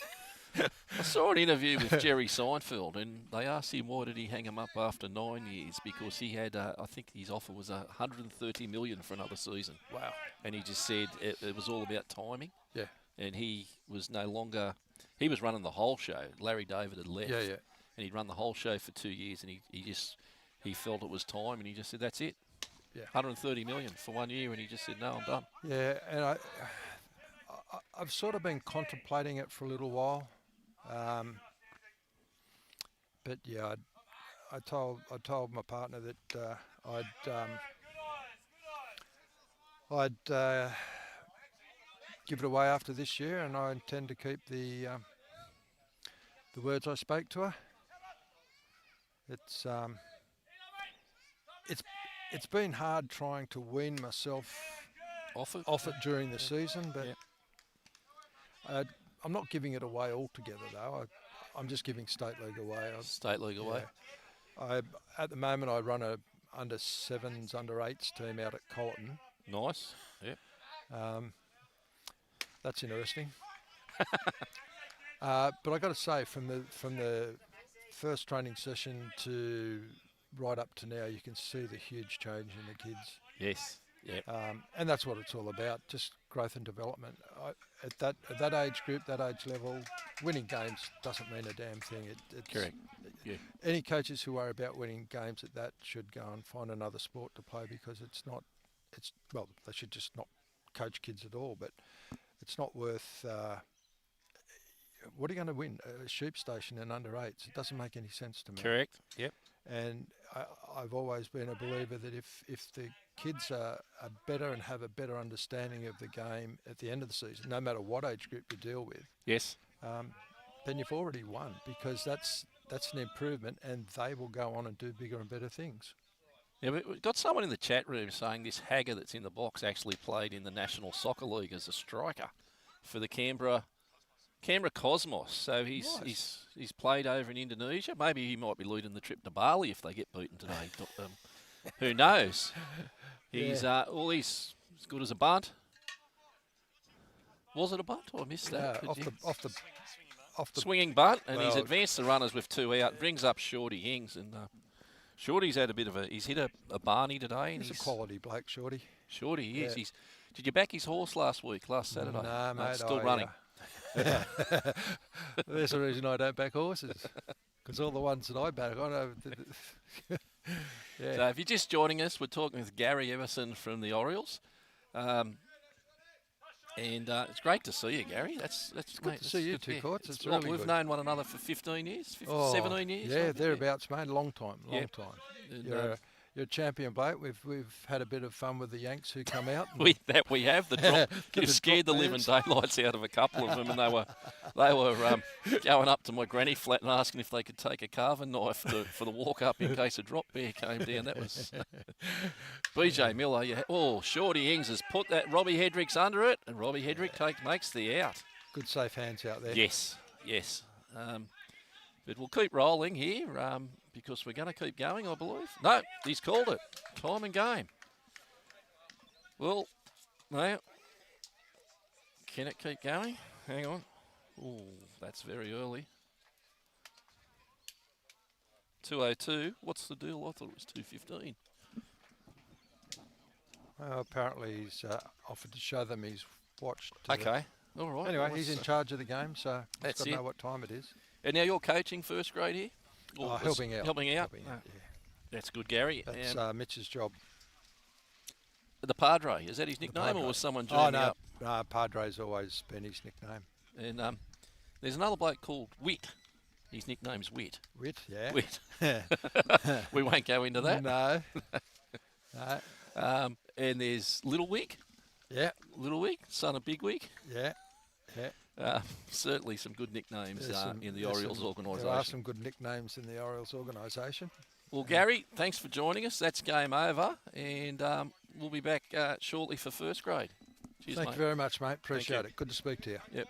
I saw an interview with Jerry Seinfeld, and they asked him why did he hang him up after 9 years, because he had, I think his offer was $130 million for another season. Wow. And he just said it was all about timing. Yeah. And he was no longer, he was running the whole show. Larry David had left. Yeah. And he'd run the whole show for 2 years, and he felt it was time, and he just said, that's it. Yeah. $130 million for 1 year, and he just said, no, I'm done. Yeah, and I've sort of been contemplating it for a little while. But yeah, I told my partner that I'd give it away after this year, and I intend to keep the words I spoke to her. It's been hard trying to wean myself off it during the season, but I'm not giving it away altogether, though. I'm just giving state league away. State league away. At the moment, I run a under 7s, under 8s team out at Colleton. Nice. Yeah. That's interesting. But I got to say, from the first training session to right up to now, you can see the huge change in the kids. Yes. Yeah. And that's what it's all about, just growth and development. At that age group, that age level, winning games doesn't mean a damn thing. It's correct. Yeah. Any coaches who worry about winning games at that should go and find another sport to play, because they should just not coach kids at all. But it's not worth. What are you going to win? A sheep station in under 8s? It doesn't make any sense to me. Correct. Yep. And I've always been a believer that if the kids are better and have a better understanding of the game at the end of the season, no matter what age group you deal with, then you've already won, because that's an improvement, and they will go on and do bigger and better things. Yeah, we've got someone in the chat room saying this Hagger that's in the box actually played in the National Soccer League as a striker for the Canberra Cosmos. So he's played over in Indonesia. Maybe he might be leading the trip to Bali if they get beaten today. Who knows? He's he's as good as a bunt. Was it a bunt? I missed that. Off the swinging bunt, and he's advanced the runners with 2 out. Brings up Shorty Ings, and Shorty's had a bit of he's hit a Barney today. And he's a quality bloke, Shorty. Shorty is. Did you back his horse last Saturday? No, mate. Still running. There's a reason I don't back horses, because all the ones that I back on. So if you're just joining us, we're talking with Gary Everson from the Orioles. And it's great to see you, Gary. That's good to see you too, Courts. It's really we've known one another for 15 years, 17 years. Yeah, thereabouts, mate. Long time. You're a champion, Blake. We've had a bit of fun with the Yanks who come out. we have the drop. You've scared the living daylights out of a couple of them, and they were going up to my granny flat and asking if they could take a carving knife for the walk up in case a drop bear came down. That was BJ Miller. Shorty Ings has put that Robbie Hedrick's under it, and Robbie Hedrick makes the out. Good safe hands out there. Yes. But we'll keep rolling here because we're going to keep going, I believe. No, he's called it. Time and game. Well, now, can it keep going? Hang on. Oh, that's very early. 2:02. What's the deal? I thought it was 2:15. Well, apparently he's offered to show them he's watched. Okay. All right. Anyway, he's in charge of the game, so he's got to know what time it is. And now you're coaching first grade here? Helping out. Helping out, yeah. That's good, Gary. That's Mitch's job. The Padre, is that his nickname, or was someone joining up? No, Padre's always been his nickname. And there's another bloke called Wit. His nickname's Wit. Wit, yeah. Wit. We won't go into that. No. And there's Little Wig. Yeah. Little Wig, son of Big Wig. Yeah. Certainly some good nicknames in the Orioles organisation. There are some good nicknames in the Orioles organisation. Well, Gary, thanks for joining us. That's game over, and we'll be back shortly for first grade. Cheers, Thank mate. you very much, mate. Appreciate it. Good to speak to you. Yep.